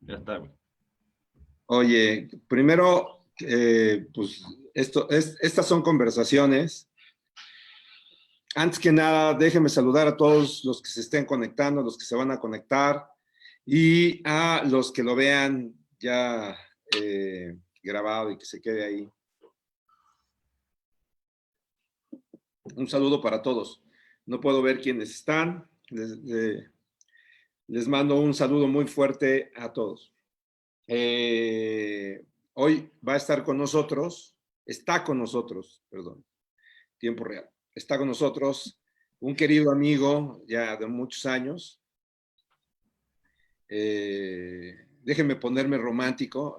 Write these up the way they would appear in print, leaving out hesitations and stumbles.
Ya está, güey. Oye, primero, pues estas son conversaciones. Antes que nada, déjenme saludar a todos los que se estén conectando, los que se van a conectar y a los que lo vean ya grabado y que se quede ahí. Un saludo para todos. No puedo ver quiénes están. Les mando un saludo muy fuerte a todos. Hoy va a estar con nosotros, perdón, tiempo real. Está con nosotros un querido amigo ya de muchos años. Déjenme ponerme romántico,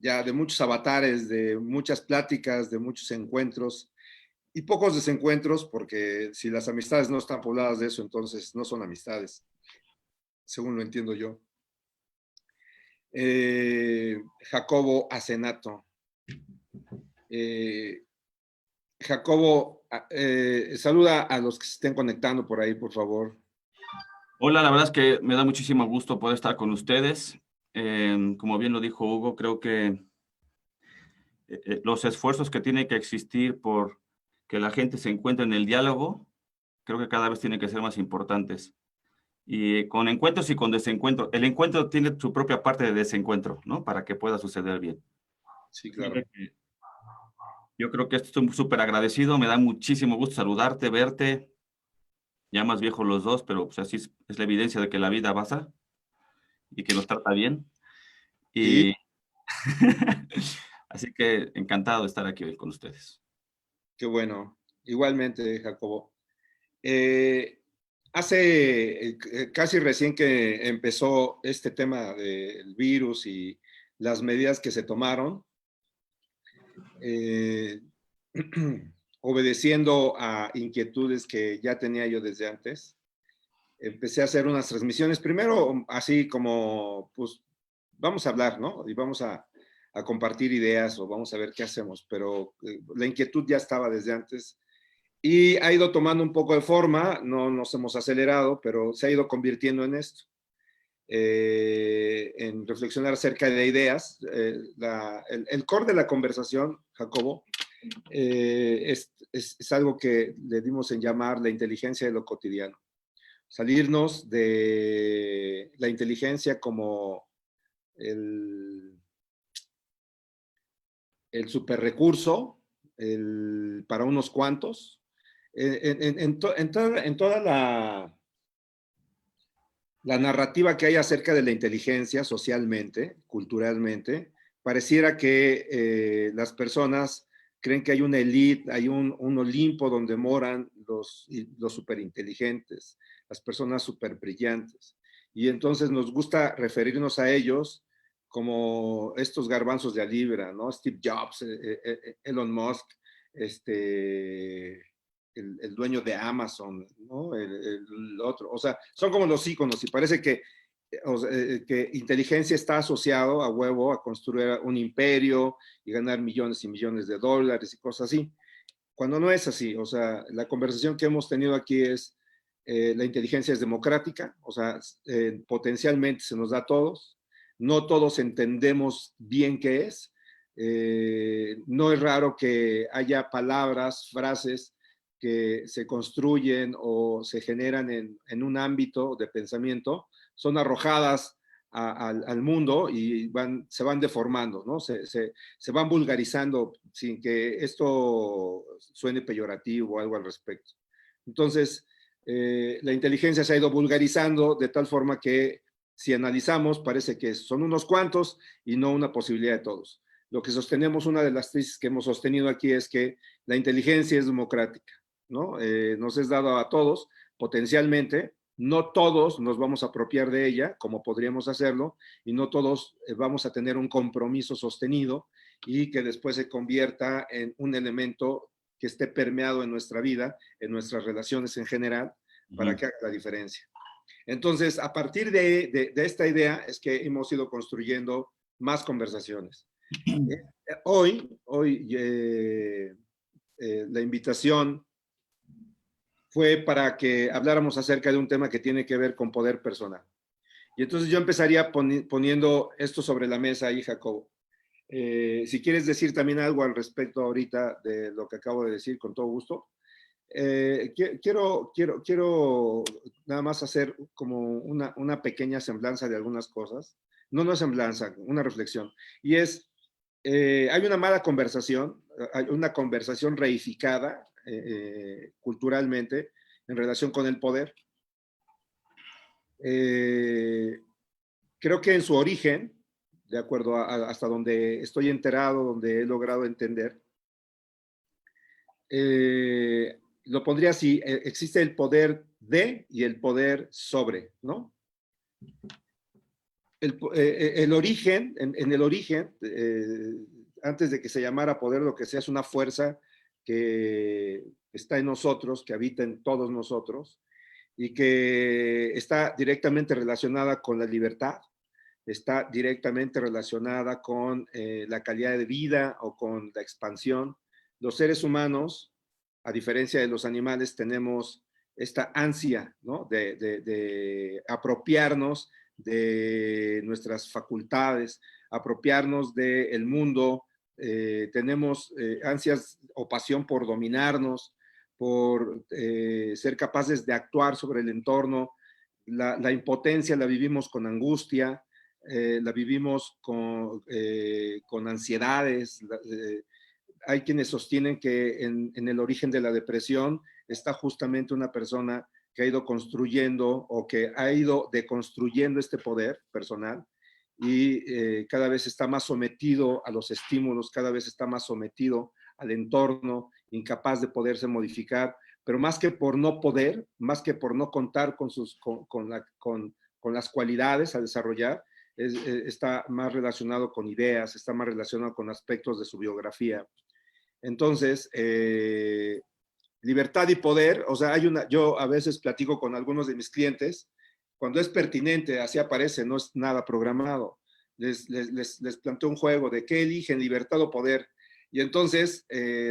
ya de muchos avatares, de muchas pláticas, de muchos encuentros y pocos desencuentros, porque si las amistades no están pobladas de eso, entonces no son amistades, según lo entiendo yo. Jacobo Asenato. Jacobo, saluda a los que se estén conectando por ahí, por favor. Hola, la verdad es que me da muchísimo gusto poder estar con ustedes. Como bien lo dijo Hugo, creo que los esfuerzos que tienen que existir por que la gente se encuentre en el diálogo, creo que cada vez tienen que ser más importantes. Y con encuentros y con desencuentros. El encuentro tiene su propia parte de desencuentro, ¿no? Para que pueda suceder bien. Sí, claro. Yo creo que estoy súper agradecido. Me da muchísimo gusto saludarte, verte. Ya más viejos los dos, pero pues así es la evidencia de que la vida pasa y que nos trata bien. Sí, Y así que encantado de estar aquí hoy con ustedes. qué bueno. Igualmente, Jacobo. Eh, hace casi recién que empezó este tema del virus y las medidas que se tomaron, eh, obedeciendo a inquietudes que ya tenía yo desde antes, empecé a hacer unas transmisiones. Primero, así como, pues, vamos a hablar, ¿no? Y vamos a compartir ideas o vamos a ver qué hacemos, pero la inquietud ya estaba desde antes y ha ido tomando un poco de forma, no nos hemos acelerado, pero se ha ido convirtiendo en esto, en reflexionar acerca de ideas. El core de la conversación, Jacobo, es algo que le dimos en llamar la inteligencia de lo cotidiano. Salirnos de la inteligencia como el, el super recurso para unos cuantos. En toda la narrativa que hay acerca de la inteligencia socialmente, culturalmente, pareciera que las personas creen que hay una élite, hay un Olimpo donde moran los superinteligentes, las personas súper brillantes. Y entonces nos gusta referirnos a ellos como estos garbanzos de a libra, ¿no? Steve Jobs, Elon Musk, este, el dueño de Amazon, ¿no? El otro. O sea, son como los íconos y parece que inteligencia está asociado a huevo a construir un imperio y ganar millones y millones de dólares y cosas así. Cuando no es así, o sea, la conversación que hemos tenido aquí es, la inteligencia es democrática, o sea, potencialmente se nos da a todos, no todos entendemos bien qué es, no es raro que haya palabras, frases que se construyen o se generan en un ámbito de pensamiento, son arrojadas al mundo y se van deformando, ¿no? Se van vulgarizando sin que esto suene peyorativo o algo al respecto. Entonces, la inteligencia se ha ido vulgarizando de tal forma que si analizamos parece que son unos cuantos y no una posibilidad de todos. Lo que sostenemos, una de las tesis que hemos sostenido aquí es que la inteligencia es democrática, ¿no? Nos es dado a todos potencialmente, no todos nos vamos a apropiar de ella, como podríamos hacerlo, y no todos vamos a tener un compromiso sostenido y que después se convierta en un elemento que esté permeado en nuestra vida, en nuestras relaciones en general, para que haga la diferencia. Entonces, a partir de esta idea es que hemos ido construyendo más conversaciones. Hoy la invitación fue para que habláramos acerca de un tema que tiene que ver con poder personal. Y entonces yo empezaría poniendo esto sobre la mesa ahí, Jacobo. Si quieres decir también algo al respecto ahorita de lo que acabo de decir, con todo gusto. Quiero nada más hacer como una pequeña semblanza de algunas cosas. No, no es semblanza, una reflexión. Y es, hay una mala conversación, hay una conversación reificada culturalmente en relación con el poder. Creo que en su origen, de acuerdo hasta donde estoy enterado, donde he logrado entender, lo pondría así, existe el poder de y el poder sobre, ¿no? El origen, en el origen, antes de que se llamara poder, lo que sea es una fuerza que está en nosotros, que habita en todos nosotros y que está directamente relacionada con la libertad, está directamente relacionada con la calidad de vida o con la expansión. Los seres humanos, a diferencia de los animales, tenemos esta ansia, ¿no? de apropiarnos de nuestras facultades, apropiarnos del mundo, tenemos ansias o pasión por dominarnos, por ser capaces de actuar sobre el entorno. La impotencia la vivimos con angustia, la vivimos con ansiedades. Hay quienes sostienen que en el origen de la depresión está justamente una persona que ha ido construyendo o que ha ido deconstruyendo este poder personal y cada vez está más sometido a los estímulos, cada vez está más sometido al entorno, incapaz de poderse modificar, pero más que por no poder, más que por no contar con las cualidades a desarrollar, está más relacionado con ideas, está más relacionado con aspectos de su biografía. Entonces, libertad y poder, o sea, yo a veces platico con algunos de mis clientes, cuando es pertinente, así aparece, no es nada programado. Les planteo un juego de qué eligen, libertad o poder. Y entonces,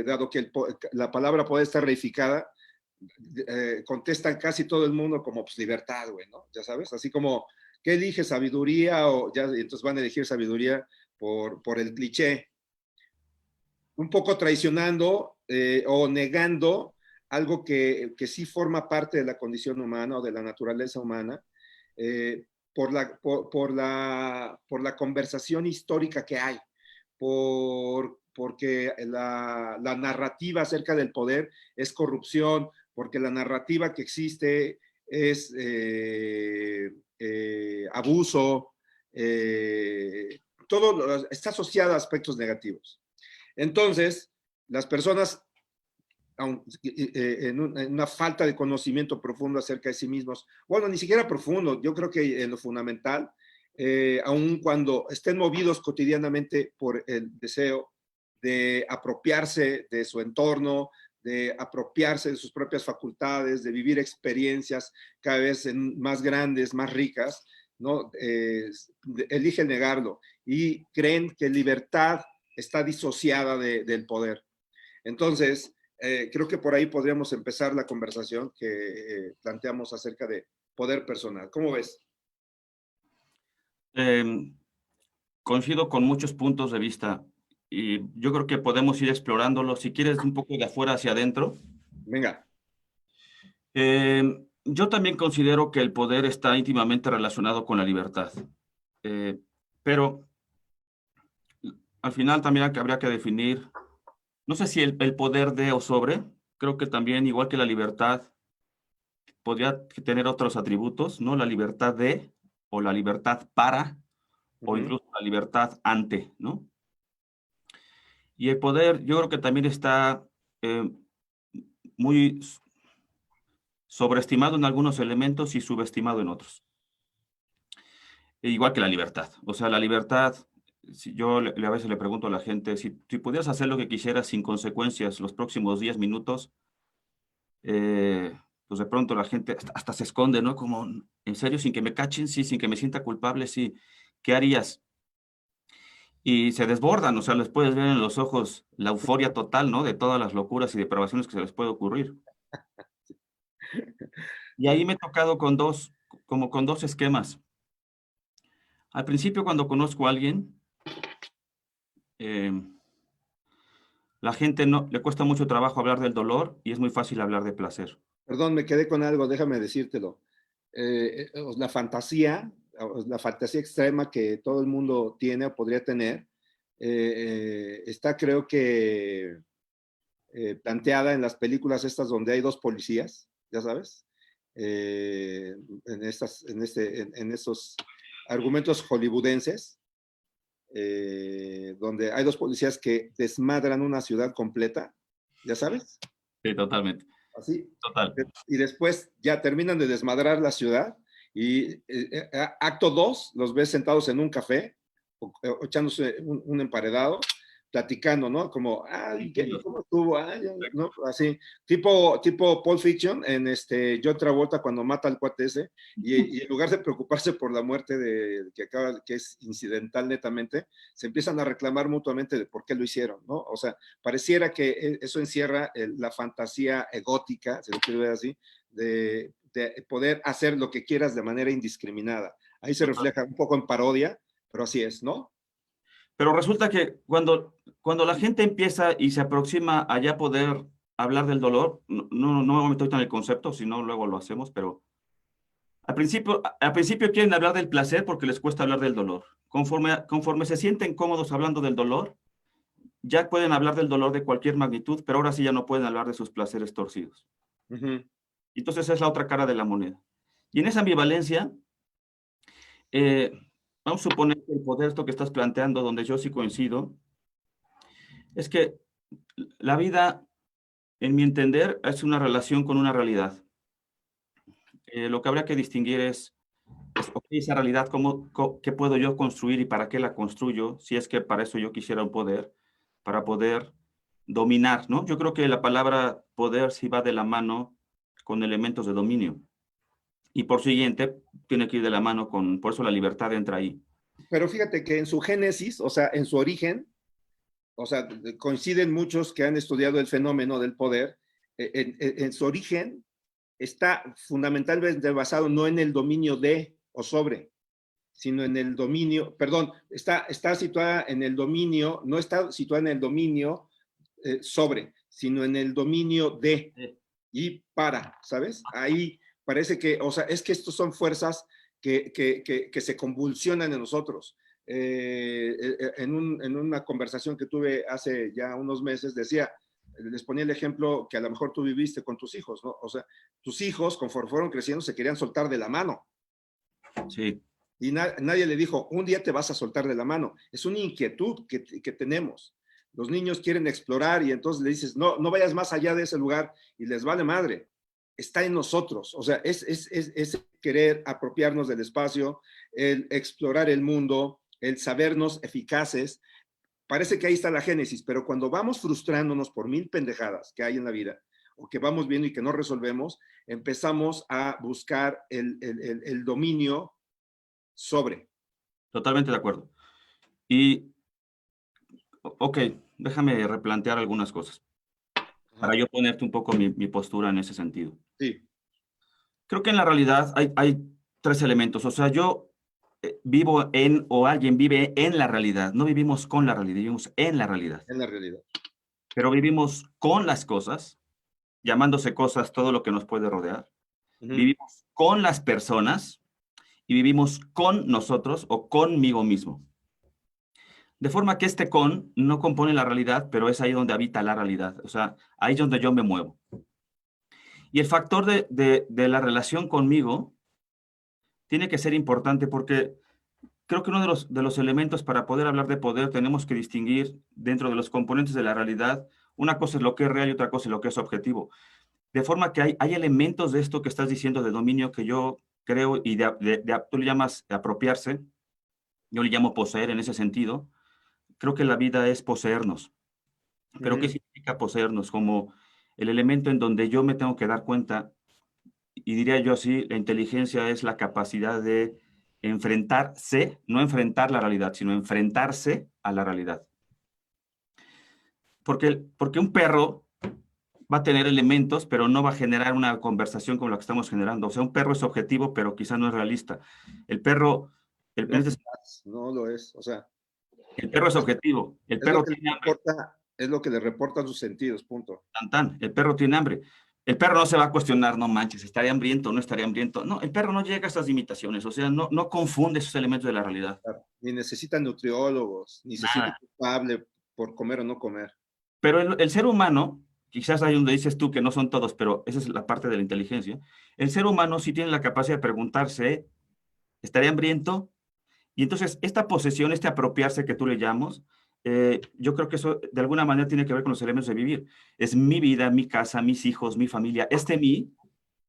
dado que la palabra poder está reificada, contestan casi todo el mundo como pues libertad, güey, ¿no? Ya sabes, así como, ¿qué elige sabiduría? O ya, entonces van a elegir sabiduría por el cliché, un poco traicionando o negando algo que sí forma parte de la condición humana o de la naturaleza humana, por la conversación histórica que hay, porque la narrativa acerca del poder es corrupción, porque la narrativa que existe es abuso, todo está asociado a aspectos negativos. Entonces, las personas, en una falta de conocimiento profundo acerca de sí mismos, bueno, ni siquiera profundo, yo creo que en lo fundamental, aun cuando estén movidos cotidianamente por el deseo de apropiarse de su entorno, de apropiarse de sus propias facultades, de vivir experiencias cada vez más grandes, más ricas, ¿no? Eligen negarlo y creen que libertad está disociada del poder. Entonces, creo que por ahí podríamos empezar la conversación que planteamos acerca de poder personal. ¿Cómo ves? Coincido con muchos puntos de vista y yo creo que podemos ir explorándolo. Si quieres, un poco de afuera hacia adentro. Venga. Yo también considero que el poder está íntimamente relacionado con la libertad, pero al final también habría que definir, no sé si el poder de o sobre, creo que también, igual que la libertad, podría tener otros atributos, ¿no? La libertad de, o la libertad para, o incluso la libertad ante, ¿no? Y el poder, yo creo que también está muy sobreestimado en algunos elementos y subestimado en otros. Igual que la libertad. O sea, la libertad, si yo a veces le pregunto a la gente, si pudieras hacer lo que quisieras sin consecuencias los próximos 10 minutos, pues de pronto la gente hasta se esconde, ¿no? Como, ¿en serio? Sin que me cachen, sí, sin que me sienta culpable, sí. ¿Qué harías? Y se desbordan, o sea, les puedes ver en los ojos la euforia total, ¿no? De todas las locuras y depravaciones que se les puede ocurrir. Y ahí me he tocado con dos, como con dos esquemas. Al principio, cuando conozco a alguien, eh, la gente no, le cuesta mucho trabajo hablar del dolor y es muy fácil hablar de placer. Perdón, me quedé con algo, déjame decírtelo. La fantasía extrema que todo el mundo tiene o podría tener, está creo que planteada en las películas estas donde hay dos policías, ya sabes, en estos argumentos hollywoodenses, donde hay dos policías que desmadran una ciudad completa, ya sabes, Sí, totalmente. así, Total. y después ya terminan de desmadrar la ciudad y acto 2 los ves sentados en un café o echándose un emparedado, platicando, ¿no? Como, ay, ¿cómo estuvo? Ay, ¿no? Así, tipo Pulp Fiction, en John Travolta cuando mata al cuate ese, y en lugar de preocuparse por la muerte que es incidental netamente, se empiezan a reclamar mutuamente de por qué lo hicieron, ¿no? O sea, pareciera que eso encierra la fantasía egótica, si lo quiero ver así, de poder hacer lo que quieras de manera indiscriminada. Ahí se refleja un poco en parodia, pero así es, ¿no? Pero resulta que cuando la gente empieza y se aproxima a ya poder hablar del dolor, no me voy a meter ahorita en el concepto, si no luego lo hacemos, pero al principio quieren hablar del placer porque les cuesta hablar del dolor. Conforme se sienten cómodos hablando del dolor, ya pueden hablar del dolor de cualquier magnitud, pero ahora sí ya no pueden hablar de sus placeres torcidos. Ujú. Entonces es la otra cara de la moneda. Y en esa ambivalencia, eh, vamos a suponer que el poder, esto que estás planteando, donde yo sí coincido, es que la vida, en mi entender, es una relación con una realidad. Lo que habría que distinguir es ok, esa realidad, ¿qué puedo yo construir y para qué la construyo? Si es que para eso yo quisiera un poder, para poder dominar, ¿no? Yo creo que la palabra poder sí va de la mano con elementos de dominio. Y por siguiente, tiene que ir de la mano por eso la libertad entra ahí. Pero fíjate que en su génesis, o sea, en su origen, o sea, coinciden muchos que han estudiado el fenómeno del poder, en su origen está fundamentalmente basado no en el dominio de o sobre, sino en el dominio, perdón, está situada en el dominio, no está situada en el dominio sobre, sino en el dominio de y para, ¿sabes? Ahí parece que, o sea, es que estos son fuerzas que se convulsionan en nosotros. En una conversación que tuve hace ya unos meses, les ponía el ejemplo que a lo mejor tú viviste con tus hijos, ¿no? O sea, tus hijos, conforme fueron creciendo, se querían soltar de la mano. Sí. Y nadie le dijo, un día te vas a soltar de la mano. Es una inquietud que tenemos. Los niños quieren explorar y entonces le dices, no, no vayas más allá de ese lugar y les vale madre. Está en nosotros. O sea, es querer apropiarnos del espacio, el explorar el mundo, el sabernos eficaces. Parece que ahí está la génesis, pero cuando vamos frustrándonos por mil pendejadas que hay en la vida o que vamos viendo y que no resolvemos, empezamos a buscar el dominio sobre. Totalmente de acuerdo. Y, ok, déjame replantear algunas cosas para Ajá. yo ponerte un poco mi postura en ese sentido. Sí. Creo que en la realidad hay tres elementos. O sea, yo vivo en, o alguien vive en la realidad. No vivimos con la realidad, vivimos en la realidad. En la realidad. Pero vivimos con las cosas, llamándose cosas todo lo que nos puede rodear. Ujú. Vivimos con las personas y vivimos con nosotros o conmigo mismo. De forma que este con no compone la realidad, pero es ahí donde habita la realidad. O sea, ahí es donde yo me muevo. Y el factor de la relación conmigo tiene que ser importante porque creo que uno de los elementos para poder hablar de poder tenemos que distinguir dentro de los componentes de la realidad. Una cosa es lo que es real y otra cosa es lo que es objetivo. De forma que hay elementos de esto que estás diciendo de dominio que yo creo y tú le llamas apropiarse, yo le llamo poseer en ese sentido. Creo que la vida es poseernos. Pero ¿qué Ujú. significa poseernos? Como el elemento en donde yo me tengo que dar cuenta, y diría yo así, la inteligencia es la capacidad de enfrentarse, no enfrentar la realidad, sino enfrentarse a la realidad. Porque un perro va a tener elementos, pero no va a generar una conversación como la que estamos generando. O sea, un perro es objetivo, pero quizá no es realista. El perro No, no lo es. O sea, el perro es objetivo. El es lo perro que tiene hambre. es lo que le reportan sus sentidos, punto. Tan, tan. El perro tiene hambre. El perro no se va a cuestionar, no manches, ¿estaría hambriento o no estaría hambriento? No, el perro no llega a esas limitaciones, o sea, no confunde esos elementos de la realidad. Claro. Ni necesita nutriólogos, ni se siente Nada. culpable por comer o no comer. Pero el ser humano, quizás ahí donde dices tú que no son todos, pero esa es la parte de la inteligencia, el ser humano sí tiene la capacidad de preguntarse, ¿estaría hambriento? Y entonces esta posesión, este apropiarse que tú le llamas, yo creo que eso de alguna manera tiene que ver con los elementos de vivir. Es mi vida, mi casa, mis hijos, mi familia, este mí,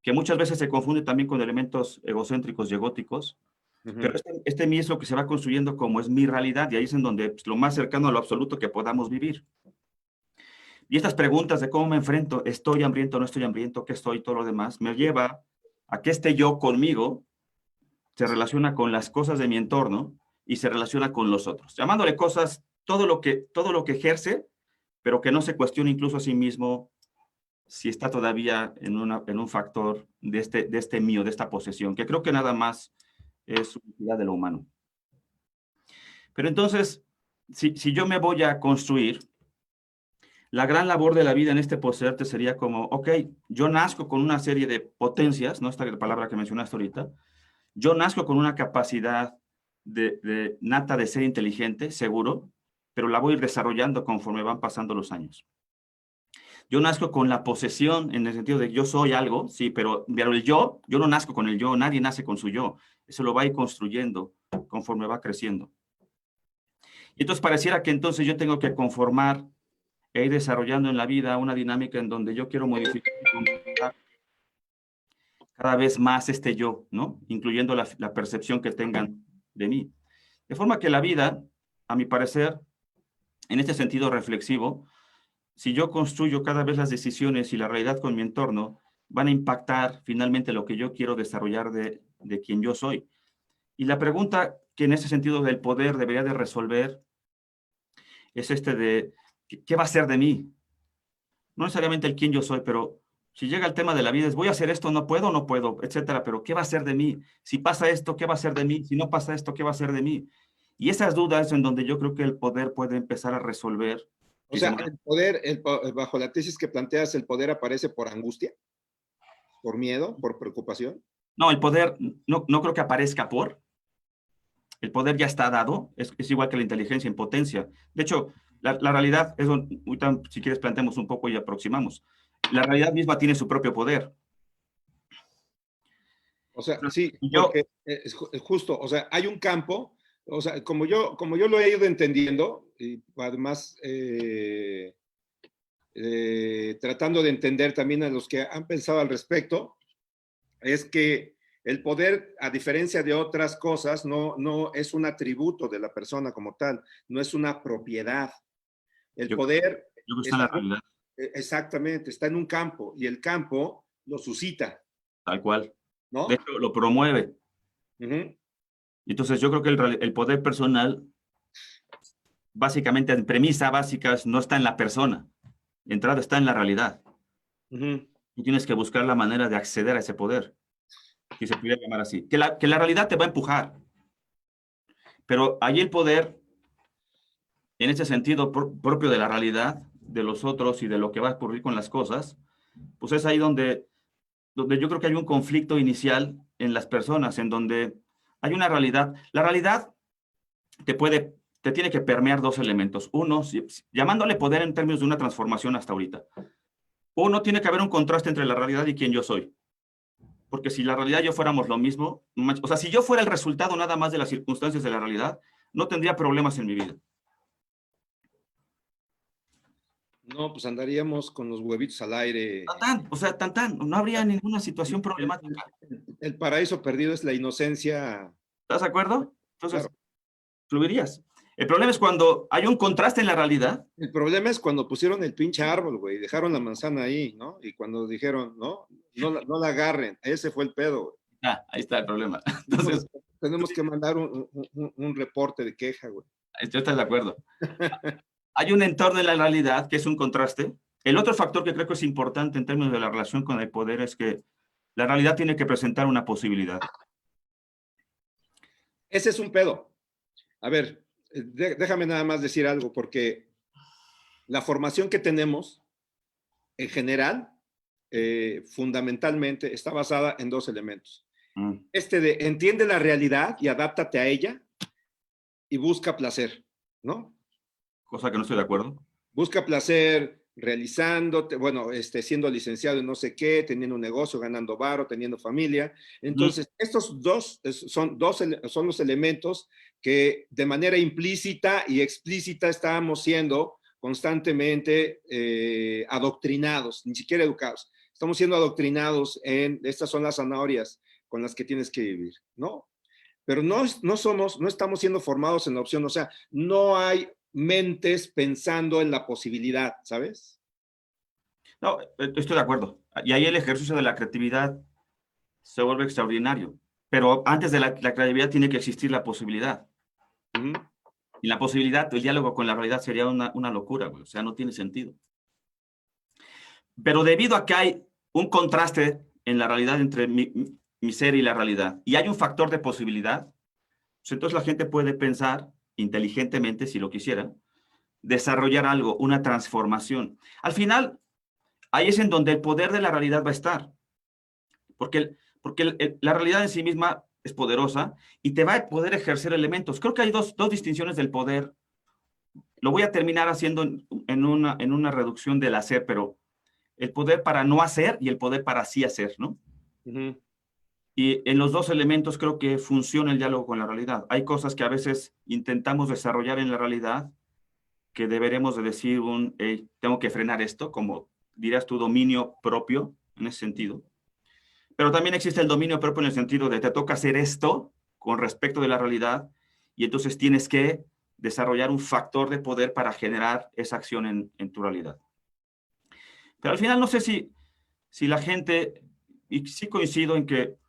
que muchas veces se confunde también con elementos egocéntricos y egóticos, pero este mí es lo que se va construyendo como es mi realidad, y ahí es en donde pues, lo más cercano a lo absoluto que podamos vivir. Y estas preguntas de cómo me enfrento, estoy hambriento, no estoy hambriento, qué estoy, todo lo demás, me lleva a que este yo conmigo se relaciona con las cosas de mi entorno y se relaciona con los otros, llamándole cosas, todo lo que ejerce, pero que no se cuestiona incluso a sí mismo si está todavía en un factor de este mío, de esta posesión, que creo que nada más es utilidad de lo humano. Pero entonces, si yo me voy a construir, la gran labor de la vida en este poseerte sería como, ok, yo nazco con una serie de potencias, ¿no? Esta palabra que mencionaste ahorita, yo nazco con una capacidad nata de ser inteligente, seguro, pero la voy a ir desarrollando conforme van pasando los años. Yo nazco con la posesión en el sentido de yo soy algo, sí, pero el yo no nazco con el yo, nadie nace con su yo. Eso lo va a ir construyendo conforme va creciendo. Y entonces pareciera que entonces yo tengo que conformar e ir desarrollando en la vida una dinámica en donde yo quiero modificar cada vez más este yo, ¿no? Incluyendo la percepción que tengan de mí. De forma que la vida, a mi parecer, en este sentido reflexivo, si yo construyo cada vez las decisiones y la realidad con mi entorno, van a impactar finalmente lo que yo quiero desarrollar de quien yo soy. Y la pregunta que en ese sentido del poder debería de resolver es ¿qué va a ser de mí? No necesariamente el quién yo soy, pero si llega el tema de la vida, es voy a hacer esto, no puedo, etcétera, pero ¿qué va a ser de mí? Si pasa esto, ¿qué va a ser de mí? Si no pasa esto, ¿qué va a ser de mí? Y esas dudas en donde yo creo que el poder puede empezar a resolver. O sea, el poder, bajo la tesis que planteas, el poder aparece por angustia, por miedo, por preocupación. No, el poder no creo que aparezca el poder ya está dado, es igual que la inteligencia en potencia. De hecho, la realidad, ahorita, si quieres planteamos un poco y aproximamos. La realidad misma tiene su propio poder. O sea, sí, porque es justo, o sea, hay un campo, o sea, como yo lo he ido entendiendo, y además tratando de entender también a los que han pensado al respecto, es que el poder, a diferencia de otras cosas, no es un atributo de la persona como tal, no es una propiedad. El poder yo está en la realidad. Exactamente, está en un campo y el campo lo suscita. Tal cual. ¿No? De hecho, lo promueve. Entonces, yo creo que el poder personal, básicamente, en premisas básicas, no está en la persona. De entrada está en la realidad. Y tienes que buscar la manera de acceder a ese poder, si se pudiera llamar así. Que la realidad te va a empujar. Pero ahí el poder, en ese sentido propio de la realidad, de los otros y de lo que va a ocurrir con las cosas, pues es ahí donde yo creo que hay un conflicto inicial en las personas, en donde hay una realidad. La realidad te tiene que permear dos elementos. Uno, llamándole poder en términos de una transformación hasta ahorita. Uno, tiene que haber un contraste entre la realidad y quién yo soy. Porque si la realidad y yo fuéramos lo mismo, o sea, si yo fuera el resultado nada más de las circunstancias de la realidad, no tendría problemas en mi vida. No, pues andaríamos con los huevitos al aire. No habría ninguna situación problemática. El paraíso perdido es la inocencia. ¿Estás de acuerdo? Entonces, claro, fluirías. El problema es cuando hay un contraste en la realidad. El problema es cuando pusieron el pinche árbol, güey, dejaron la manzana ahí, ¿no? Y cuando dijeron, no la agarren, ese fue el pedo, güey. Ahí está el problema. Entonces, tenemos que mandar un reporte de queja, güey. Yo estoy de acuerdo. Hay un entorno en la realidad que es un contraste. El otro factor que creo que es importante en términos de la relación con el poder es que la realidad tiene que presentar una posibilidad. Ese es un pedo. A ver, déjame nada más decir algo, porque la formación que tenemos, en general, fundamentalmente, está basada en dos elementos. De entiende la realidad y adáptate a ella y busca placer, ¿no? Cosa que no estoy de acuerdo. Busca placer realizándote, bueno, siendo licenciado en no sé qué, teniendo un negocio, ganando varo, teniendo familia. Entonces, estos son los elementos que de manera implícita y explícita estábamos siendo constantemente adoctrinados, ni siquiera educados. Estamos siendo adoctrinados en, estas son las zanahorias con las que tienes que vivir, ¿no? Pero no estamos siendo formados en la opción, o sea, no hay mentes pensando en la posibilidad, ¿sabes? No, estoy de acuerdo. Y ahí el ejercicio de la creatividad se vuelve extraordinario. Pero antes de la creatividad tiene que existir la posibilidad. Y la posibilidad, el diálogo con la realidad sería una locura, güey. O sea, no tiene sentido. Pero debido a que hay un contraste en la realidad entre mi ser y la realidad, y hay un factor de posibilidad, pues entonces la gente puede pensar inteligentemente, si lo quisiera, desarrollar algo, una transformación. Al final, ahí es en donde el poder de la realidad va a estar. Porque la realidad en sí misma es poderosa y te va a poder ejercer elementos. Creo que hay dos distinciones del poder. Lo voy a terminar haciendo en una reducción del hacer, pero el poder para no hacer y el poder para sí hacer, ¿no? Y en los dos elementos creo que funciona el diálogo con la realidad. Hay cosas que a veces intentamos desarrollar en la realidad que deberemos de decir hey, tengo que frenar esto, como dirías tu dominio propio en ese sentido. Pero también existe el dominio propio en el sentido de te toca hacer esto con respecto de la realidad y entonces tienes que desarrollar un factor de poder para generar esa acción en tu realidad. Pero al final no sé si la gente, y sí coincido en que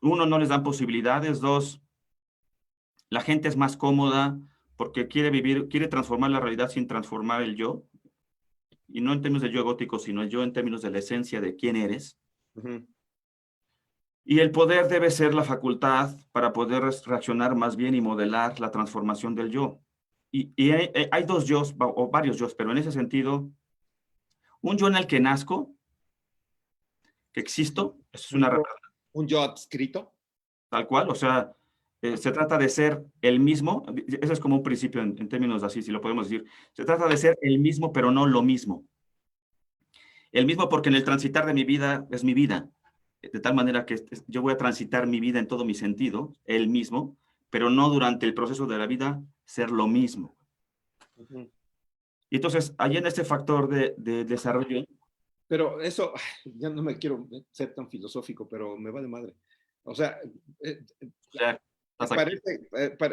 uno, no les dan posibilidades, dos, la gente es más cómoda porque quiere transformar la realidad sin transformar el yo, y no en términos de yo egótico, sino el yo en términos de la esencia de quién eres. Y el poder debe ser la facultad para poder reaccionar más bien y modelar la transformación del yo. Y hay dos yos, o varios yos, pero en ese sentido, un yo en el que nazco, que existo, eso es una un yo adscrito. Tal cual, o sea, se trata de ser el mismo, ese es como un principio en términos así, si lo podemos decir, se trata de ser el mismo, pero no lo mismo. El mismo porque en el transitar de mi vida es mi vida, de tal manera que yo voy a transitar mi vida en todo mi sentido, el mismo, pero no durante el proceso de la vida ser lo mismo. Y entonces, ahí en este factor de desarrollo... Pero eso, ya no me quiero ser tan filosófico, pero me va de madre. O sea,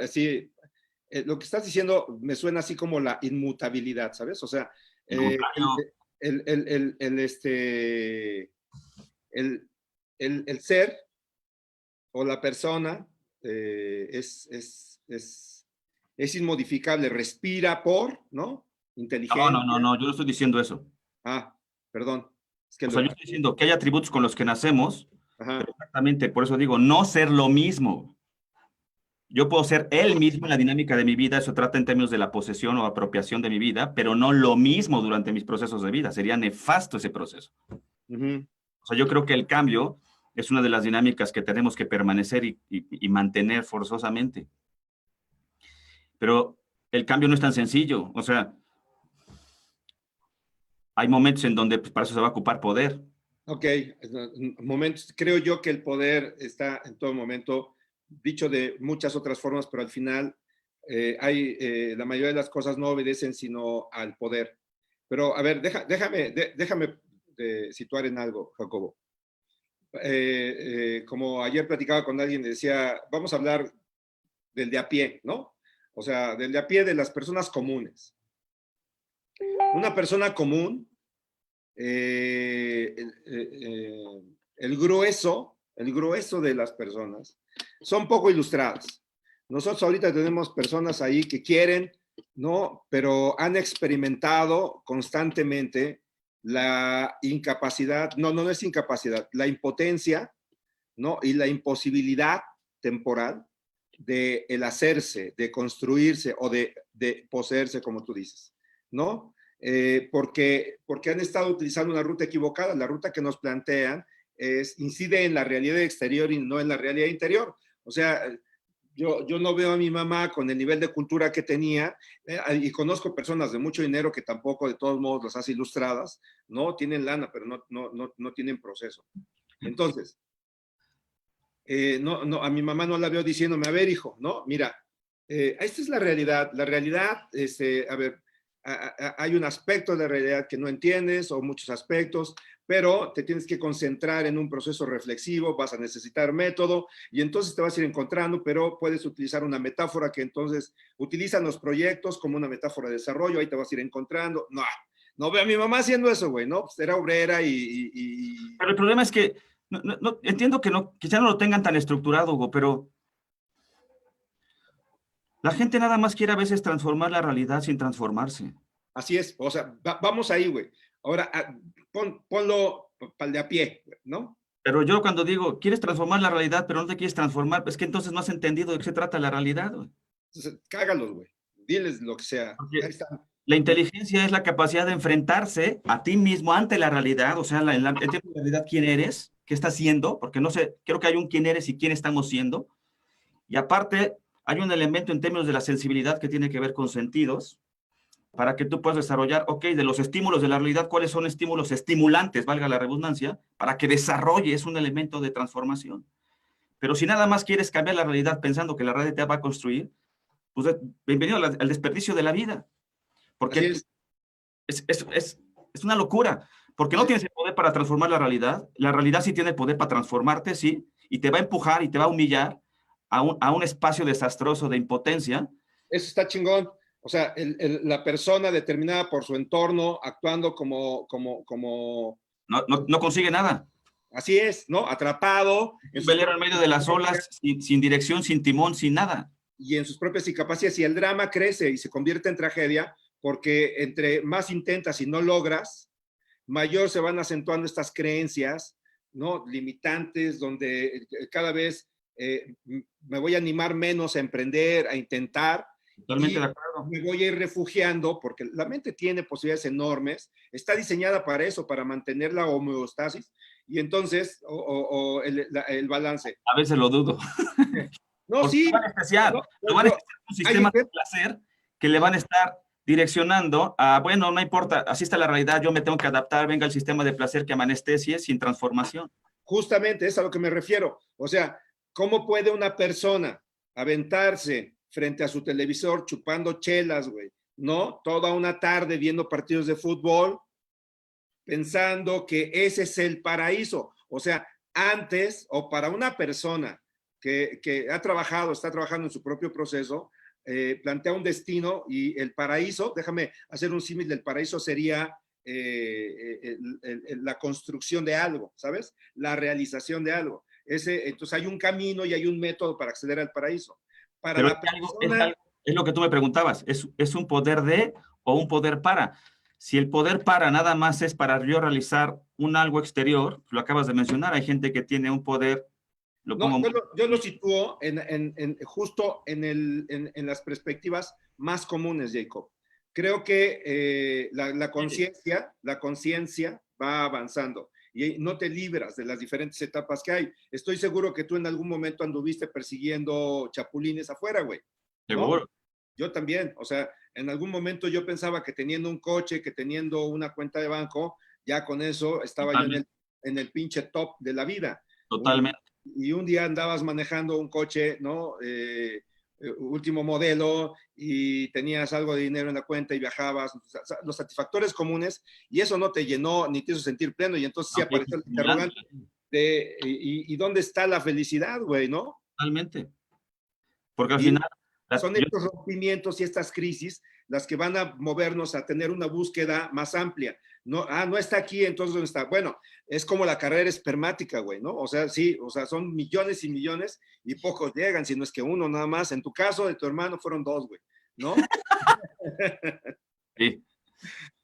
sí, lo que estás diciendo me suena así como la inmutabilidad, ¿sabes? O sea, el ser o la persona es inmodificable, respira por, ¿no? Inteligencia. No, yo no estoy diciendo eso. Perdón. Es que yo estoy diciendo que hay atributos con los que nacemos, pero exactamente, por eso digo, no ser lo mismo. Yo puedo ser él mismo en la dinámica de mi vida, eso trata en términos de la posesión o apropiación de mi vida, pero no lo mismo durante mis procesos de vida, sería nefasto ese proceso. O sea, yo creo que el cambio es una de las dinámicas que tenemos que permanecer y mantener forzosamente. Pero el cambio no es tan sencillo, o sea, hay momentos en donde pues, para eso se va a ocupar poder. Ok, momentos, creo yo que el poder está en todo momento, dicho de muchas otras formas, pero al final la mayoría de las cosas no obedecen sino al poder. Pero a ver, déjame situar en algo, Jacobo. Como ayer platicaba con alguien, decía, vamos a hablar del de a pie, ¿no? O sea, del de a pie de las personas comunes. Una persona común, el grueso de las personas son poco ilustradas. Nosotros ahorita tenemos personas ahí que quieren, ¿no? Pero han experimentado constantemente la incapacidad, no es incapacidad, la impotencia, ¿no? Y la imposibilidad temporal de el hacerse, de construirse o de poseerse, como tú dices, ¿no? Porque han estado utilizando una ruta equivocada. La ruta que nos plantean incide en la realidad exterior y no en la realidad interior. O sea, yo no veo a mi mamá con el nivel de cultura que tenía, y conozco personas de mucho dinero que tampoco de todos modos las hace ilustradas, ¿no? Tienen lana, pero no tienen proceso. Entonces, a mi mamá no la veo diciéndome, a ver, hijo, no, mira, esta es la realidad. La realidad, a ver, hay un aspecto de la realidad que no entiendes, o muchos aspectos, pero te tienes que concentrar en un proceso reflexivo, vas a necesitar método, y entonces te vas a ir encontrando, pero puedes utilizar una metáfora que entonces utilizan los proyectos como una metáfora de desarrollo, ahí te vas a ir encontrando. No veo a mi mamá haciendo eso, güey, ¿no? Pues era obrera Pero el problema es que, entiendo que quizá no lo tengan tan estructurado, Hugo, pero la gente nada más quiere a veces transformar la realidad sin transformarse. Así es, o sea, vamos ahí, güey. Ahora, ponlo para el de a pie, ¿no? Pero yo cuando digo, quieres transformar la realidad, pero no te quieres transformar, es que entonces no has entendido de qué se trata la realidad, güey. Entonces, cágalos, güey. Diles lo que sea. Ahí Porque está. la inteligencia es la capacidad de enfrentarse a ti mismo ante la realidad, o sea, el tipo de realidad, quién eres, qué estás siendo, porque no sé, creo que hay un quién eres y quién estamos siendo. Y aparte, hay un elemento en términos de la sensibilidad que tiene que ver con sentidos, para que tú puedas desarrollar, ok, de los estímulos de la realidad, cuáles son estímulos estimulantes, valga la redundancia, para que desarrolles un elemento de transformación. Pero si nada más quieres cambiar la realidad pensando que la realidad te va a construir, pues bienvenido al desperdicio de la vida. Así Porque es. es una locura. Porque no Así es. tienes el poder para transformar la realidad. La realidad sí tiene el poder para transformarte, sí, y te va a empujar y te va a humillar a un espacio desastroso de impotencia. Eso está chingón. O sea, la persona determinada por su entorno, actuando como, No consigue nada. así es, ¿no? Atrapado en Un sus velero en propias medio de las olas, sin dirección, sin timón, sin nada. y en sus propias incapacidades. Y el drama crece y se convierte en tragedia porque entre más intentas y no logras, mayor se van acentuando estas creencias, ¿no? Limitantes, donde cada vez me voy a animar menos a emprender, a intentar, Totalmente y de acuerdo. me voy a ir refugiando, porque la mente tiene posibilidades enormes, está diseñada para eso, para mantener la homeostasis, y entonces, o el balance. A veces lo dudo. No, Porque lo van sí, a especial. no, Lo van a especial un hay sistema de placer que le van a estar direccionando a, bueno, no importa, así está la realidad, yo me tengo que adaptar, venga el sistema de placer que me anestesie sin transformación. justamente es a lo que me refiero. O sea, ¿cómo puede una persona aventarse frente a su televisor chupando chelas, güey? ¿No? Toda una tarde viendo partidos de fútbol, pensando que ese es el paraíso. O sea, antes, o para una persona que ha trabajado, está trabajando en su propio proceso, plantea un destino y el paraíso, déjame hacer un símil del paraíso, sería la construcción de algo, ¿sabes? La realización de algo. Entonces hay un camino y hay un método para acceder al paraíso. Para Pero la persona, es lo que tú me preguntabas, es un poder de o un poder para. Si el poder para nada más es para yo realizar un algo exterior, lo acabas de mencionar, hay gente que tiene un poder, lo no, pongo yo lo sitúo justo en las perspectivas más comunes, Jacob. Creo que la conciencia va avanzando y no te libras de las diferentes etapas que hay. Estoy seguro que tú en algún momento anduviste persiguiendo chapulines afuera, güey, ¿no? seguro. Yo también, o sea, en algún momento yo pensaba que teniendo un coche, que teniendo una cuenta de banco, ya con eso estaba yo Totalmente, en el pinche top de la vida. totalmente. Y un día andabas manejando un coche, ¿no? Último modelo y tenías algo de dinero en la cuenta y viajabas, o sea, los satisfactores comunes, y eso no te llenó ni te hizo sentir pleno, y entonces sí Ok, es apareció el estimulante, interrogante de, ¿dónde está la felicidad, güey, no? totalmente. Porque al Y final, son yo estos rompimientos y estas crisis las que van a movernos a tener una búsqueda más amplia. No, no está aquí, entonces ¿dónde está? Bueno, es como la carrera espermática, güey, ¿no? O sea, sí, o sea, son millones y millones y pocos llegan, si no es que uno nada más. En tu caso, de tu hermano, fueron dos, güey, ¿no? sí.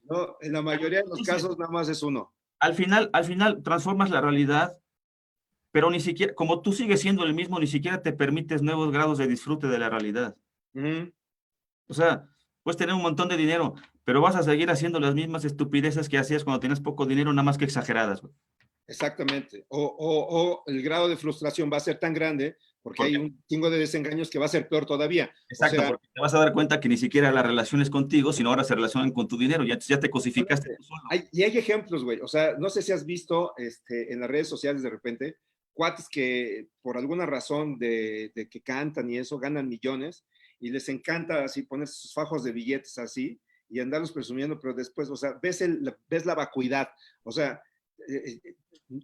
No, en la mayoría de los Dice, casos nada más es uno. al final transformas la realidad pero ni siquiera, como tú sigues siendo el mismo, ni siquiera te permites nuevos grados de disfrute de la realidad. Ujú. O sea, puedes tener un montón de dinero, pero vas a seguir haciendo las mismas estupideces que hacías cuando tenías poco dinero, nada más que exageradas, güey. Exactamente. O el grado de frustración va a ser tan grande porque hay Porque, un chingo de desengaños que va a ser peor todavía. O exacto, sea, porque te vas a dar cuenta que ni siquiera las relaciones contigo, sino ahora se relacionan con tu dinero. Ya te cosificaste tú solo. y hay ejemplos, güey. O sea, no sé si has visto en las redes sociales de repente, cuates que por alguna razón de que cantan y eso ganan millones y les encanta así ponerse sus fajos de billetes así y andarlos presumiendo, pero después, o sea, ves la vacuidad, o sea,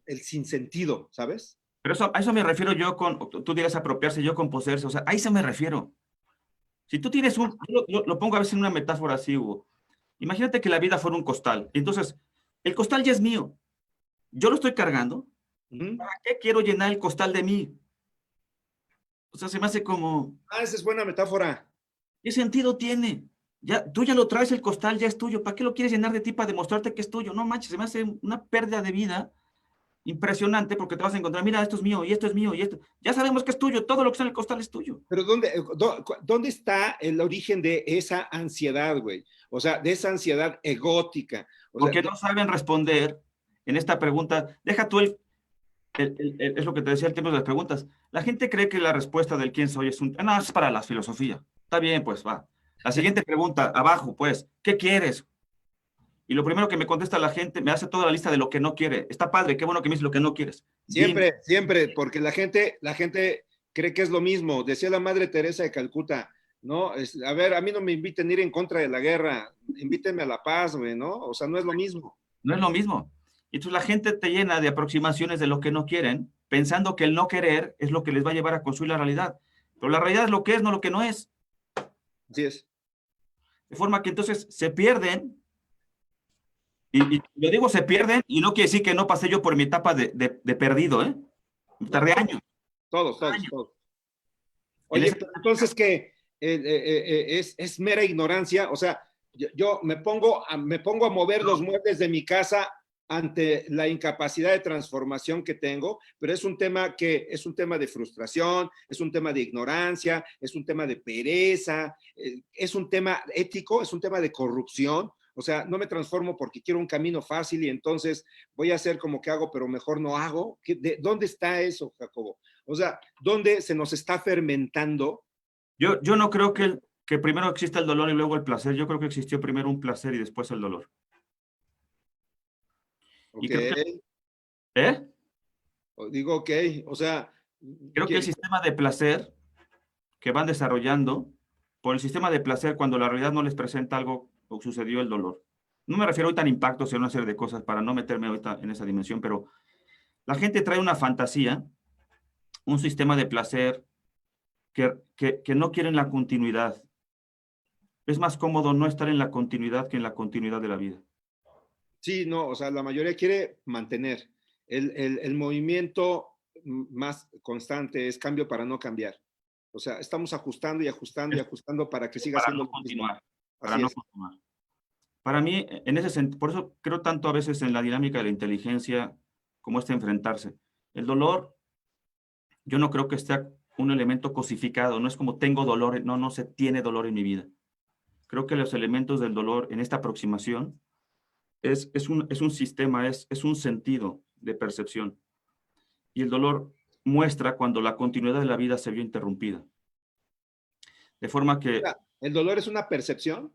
el sinsentido, ¿sabes? Pero eso, a eso me refiero yo con, tú dirás apropiarse, yo con poseerse. O sea, a eso me refiero. Si tú tienes un, yo lo pongo a veces en una metáfora así, Hugo. Imagínate que la vida fuera un costal. Entonces, el costal ya es mío. Yo lo estoy cargando. Uh -huh. ¿Para qué quiero llenar el costal de mí? O sea, se me hace como, Ah, esa es buena metáfora. ¿qué sentido tiene? Ya, tú ya lo traes, el costal ya es tuyo. ¿Para qué lo quieres llenar de ti para demostrarte que es tuyo? No manches, se me hace una pérdida de vida impresionante porque te vas a encontrar, mira, esto es mío y esto es mío y esto. Ya sabemos que es tuyo, todo lo que está en el costal es tuyo. Pero ¿dónde está el origen de esa ansiedad, güey? O sea, de esa ansiedad egótica. O sea, Porque no saben responder en esta pregunta. Deja tú es lo que te decía el tema de las preguntas. La gente cree que la respuesta del quién soy es un, no, es para la filosofía. Está bien, pues va. La siguiente pregunta, abajo, pues, ¿qué quieres? Y lo primero que me contesta la gente, me hace toda la lista de lo que no quiere. Está padre, qué bueno que me dices lo que no quieres. Dime. siempre, siempre, porque la gente cree que es lo mismo. Decía la Madre Teresa de Calcuta, ¿no? A ver, a mí no me inviten a ir en contra de la guerra, invítenme a la paz, güey, ¿no? O sea, no es lo mismo. No es lo mismo. Y entonces la gente te llena de aproximaciones de lo que no quieren, pensando que el no querer es lo que les va a llevar a construir la realidad. Pero la realidad es lo que es, no lo que no es. Así es. De forma que entonces se pierden, y yo digo se pierden, y no quiere decir que no pasé yo por mi etapa de perdido, ¿eh? No, Tardé años, todos. años. En Oye, ese, pero entonces que es mera ignorancia, o sea, yo me pongo a mover los muebles de mi casa ante la incapacidad de transformación que tengo, pero es un tema de frustración, es un tema de ignorancia, es un tema de pereza, es un tema ético, es un tema de corrupción. O sea, no me transformo porque quiero un camino fácil y entonces voy a hacer como que hago, pero mejor no hago. ¿Dónde está eso, Jacobo? O sea, ¿dónde se nos está fermentando? yo no creo que primero exista el dolor y luego el placer. Yo creo que existió primero un placer y después el dolor. Ok, Y creo que, ¿eh? digo, ok, o sea, Creo que el sistema de placer que van desarrollando, por el sistema de placer, cuando la realidad no les presenta algo o sucedió el dolor. No me refiero ahorita a impactos, sino a una serie de cosas para no meterme ahorita en esa dimensión, pero la gente trae una fantasía, un sistema de placer que no quieren la continuidad. Es más cómodo no estar en la continuidad que en la continuidad de la vida. sí, no, o sea, la mayoría quiere mantener. El movimiento más constante es cambio para no cambiar. O sea, estamos ajustando y ajustando y Es ajustando para que siga para siendo no lo mismo. continuar, para Así no es. continuar. Para mí, en ese sentido, por eso creo tanto a veces en la dinámica de la inteligencia como este enfrentarse. El dolor, yo no creo que esté un elemento cosificado, no es como tengo dolor, no, no se tiene dolor en mi vida. Creo que los elementos del dolor en esta aproximación es un sistema, es un sentido de percepción. Y el dolor muestra cuando la continuidad de la vida se vio interrumpida. De forma O que, sea, el dolor es una percepción.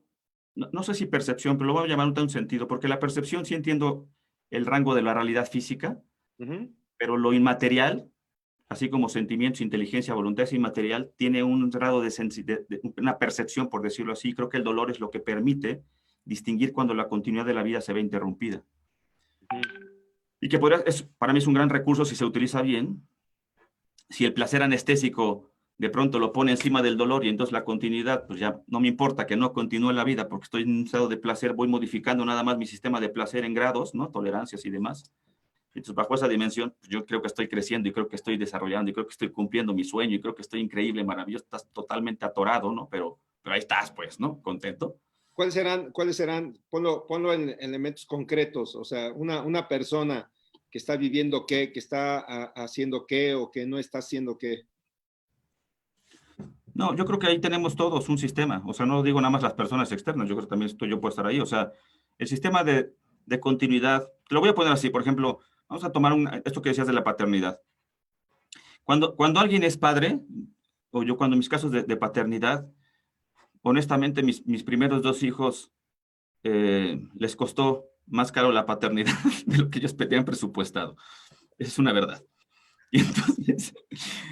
no, no sé si percepción, pero lo voy a llamar un sentido, porque la percepción sí entiendo el rango de la realidad física, Uh -huh. pero lo inmaterial, así como sentimientos, inteligencia, voluntad es inmaterial, tiene un grado de una percepción, por decirlo así. Creo que el dolor es lo que permite distinguir cuando la continuidad de la vida se ve interrumpida. Uh -huh. Y que para mí es un gran recurso si se utiliza bien. Si el placer anestésico de pronto lo pone encima del dolor y entonces la continuidad, pues ya no me importa que no continúe la vida porque estoy en un estado de placer, voy modificando nada más mi sistema de placer en grados, ¿no? Tolerancias y demás. Entonces, bajo esa dimensión, pues yo creo que estoy creciendo y creo que estoy desarrollando y creo que estoy cumpliendo mi sueño y creo que estoy increíble, maravilloso, estás totalmente atorado, ¿no? Pero ahí estás, pues, ¿no? Contento. Cuáles serán? Ponlo en elementos concretos. O sea, una persona que está viviendo qué, que está haciendo qué o que no está haciendo qué. No, yo creo que ahí tenemos todos un sistema. O sea, no digo nada más las personas externas, yo creo que también yo puedo estar ahí. O sea, el sistema de continuidad, te lo voy a poner así, por ejemplo, vamos a tomar esto que decías de la paternidad. Cuando alguien es padre, o yo cuando en mis casos de paternidad, honestamente mis primeros dos hijos les costó más caro la paternidad de lo que ellos tenían presupuestado. Esa es una verdad. Y entonces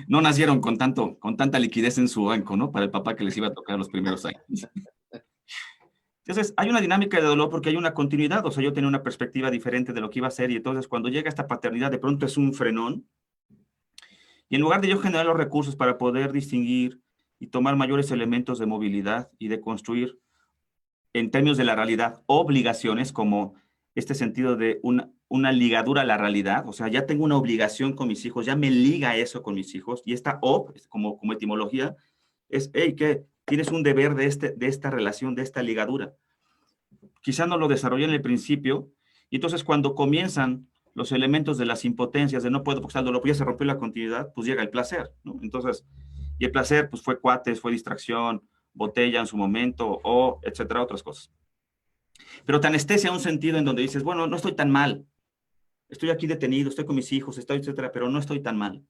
no nacieron con tanta liquidez en su banco, ¿no? Para el papá que les iba a tocar los primeros años. Entonces, hay una dinámica de dolor porque hay una continuidad. O sea, yo tenía una perspectiva diferente de lo que iba a ser y entonces cuando llega esta paternidad, de pronto es un frenón. Y en lugar de yo generar los recursos para poder distinguir y tomar mayores elementos de movilidad y de construir en términos de la realidad, obligaciones como este sentido de una ligadura a la realidad, o sea, ya tengo una obligación con mis hijos, ya me liga eso con mis hijos, y esta como etimología es, hey, ¿qué? Tienes un deber de esta relación, de esta ligadura. Quizá no lo desarrollé en el principio, y entonces cuando comienzan los elementos de las impotencias, de no puedo porque está el dolor, pues ya se rompió la continuidad, pues llega el placer, ¿no? Entonces, y el placer, pues fue cuates, fue distracción, botella en su momento, o etcétera, otras cosas. Pero te anestesia un sentido en donde dices, bueno, no estoy tan mal, estoy aquí detenido, estoy con mis hijos, estoy, etcétera, pero no estoy tan mal.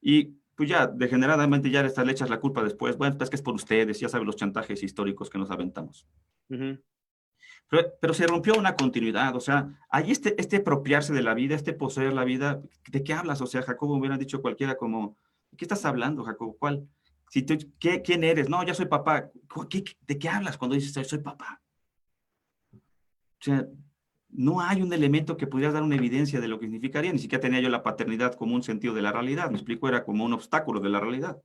Y pues ya, degeneradamente ya le echas la culpa después, bueno, es que es por ustedes, ya saben los chantajes históricos que nos aventamos. Uh-huh. Pero se rompió una continuidad, o sea, hay este apropiarse de la vida, este poseer la vida, ¿de qué hablas? O sea, Jacobo me hubiera dicho cualquiera como, ¿de qué estás hablando, Jacobo? ¿Cuál? Si tú, ¿quién eres? No, ya soy papá. ¿De qué hablas cuando dices soy papá? O sea, no hay un elemento que pudiera dar una evidencia de lo que significaría, ni siquiera tenía yo la paternidad como un sentido de la realidad, me explico, era como un obstáculo de la realidad.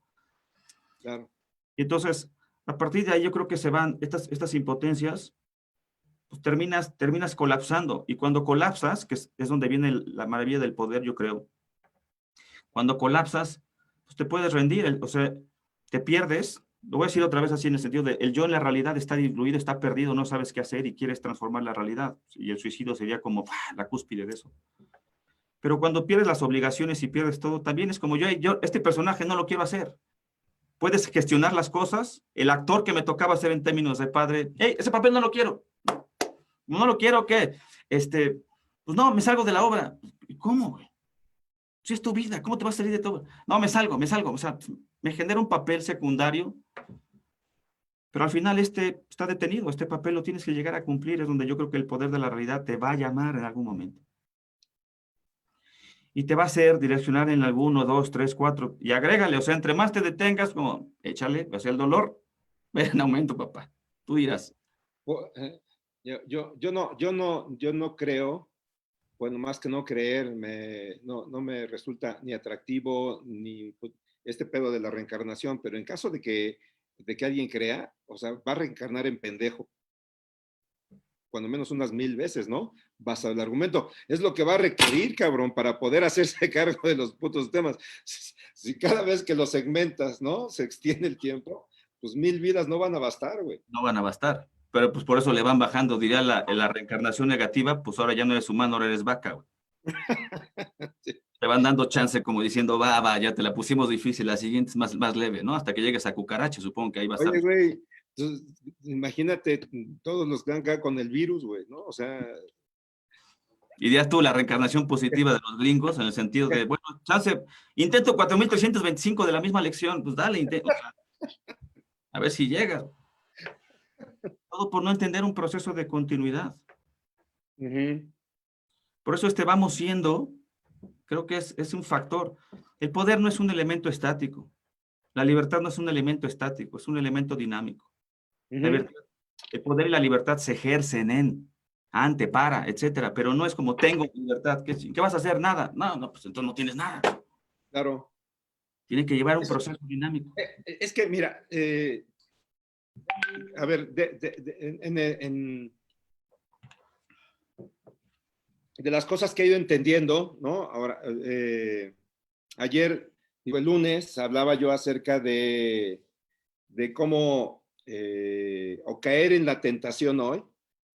Claro. Y entonces, a partir de ahí yo creo que se van estas impotencias, pues terminas colapsando, y cuando colapsas, que es donde viene la maravilla del poder, yo creo, cuando colapsas, pues te puedes rendir, o sea, te pierdes. Lo voy a decir otra vez así en el sentido de el yo en la realidad está diluido, está perdido, no sabes qué hacer y quieres transformar la realidad. Y el suicidio sería como la cúspide de eso. Pero cuando pierdes las obligaciones y pierdes todo, también es como yo este personaje no lo quiero hacer. Puedes gestionar las cosas. El actor que me tocaba hacer en términos de padre, hey, ese papel no lo quiero. No lo quiero, ¿qué? Pues no, me salgo de la obra. ¿Cómo, güey? Si es tu vida, ¿cómo te vas a salir de todo? No, me salgo. O sea, me genera un papel secundario, pero al final está detenido. Este papel lo tienes que llegar a cumplir. Es donde yo creo que el poder de la realidad te va a llamar en algún momento. Y te va a hacer direccionar en alguno, dos, tres, cuatro. Y agrégale, o sea, entre más te detengas, como, échale, va a ser el dolor. Va en aumento, papá. Tú dirás. Yo no creo, bueno, más que no creer, no me resulta ni atractivo ni este pedo de la reencarnación, pero en caso de que alguien crea, o sea, va a reencarnar en pendejo, cuando menos unas 1000 veces, ¿no? Vas al argumento. Es lo que va a requerir, cabrón, para poder hacerse cargo de los putos temas. Si cada vez que lo segmentas, ¿no? Se extiende el tiempo, pues 1000 vidas no van a bastar, güey. No van a bastar. Pero pues por eso le van bajando, diría la reencarnación negativa, pues ahora ya no eres humano, ahora eres vaca, güey. Sí. Te van dando chance como diciendo, va, ya te la pusimos difícil, la siguiente es más leve, ¿no? Hasta que llegues a cucaracha, supongo que ahí va a estar. Oye, güey, entonces, imagínate todos los que han acá con el virus, güey, ¿no? O sea, Dirías tú la reencarnación positiva de los gringos, en el sentido de, bueno, chance, intento 4325 de la misma lección, pues dale, intento, o sea, a ver si llegas. Todo por no entender un proceso de continuidad. uh-huh. Por eso vamos siendo, creo que es un factor. El poder no es un elemento estático. La libertad no es un elemento estático, es un elemento dinámico. Uh-huh. El poder y la libertad se ejercen ante, para, etcétera, pero no es como tengo libertad. ¿Qué vas a hacer? Nada. No, pues entonces no tienes nada. Claro. Tiene que llevar un proceso dinámico. Es que, mira, a ver, de las cosas que he ido entendiendo, ¿no? Ahora, ayer, digo, el lunes, hablaba yo acerca de cómo o caer en la tentación hoy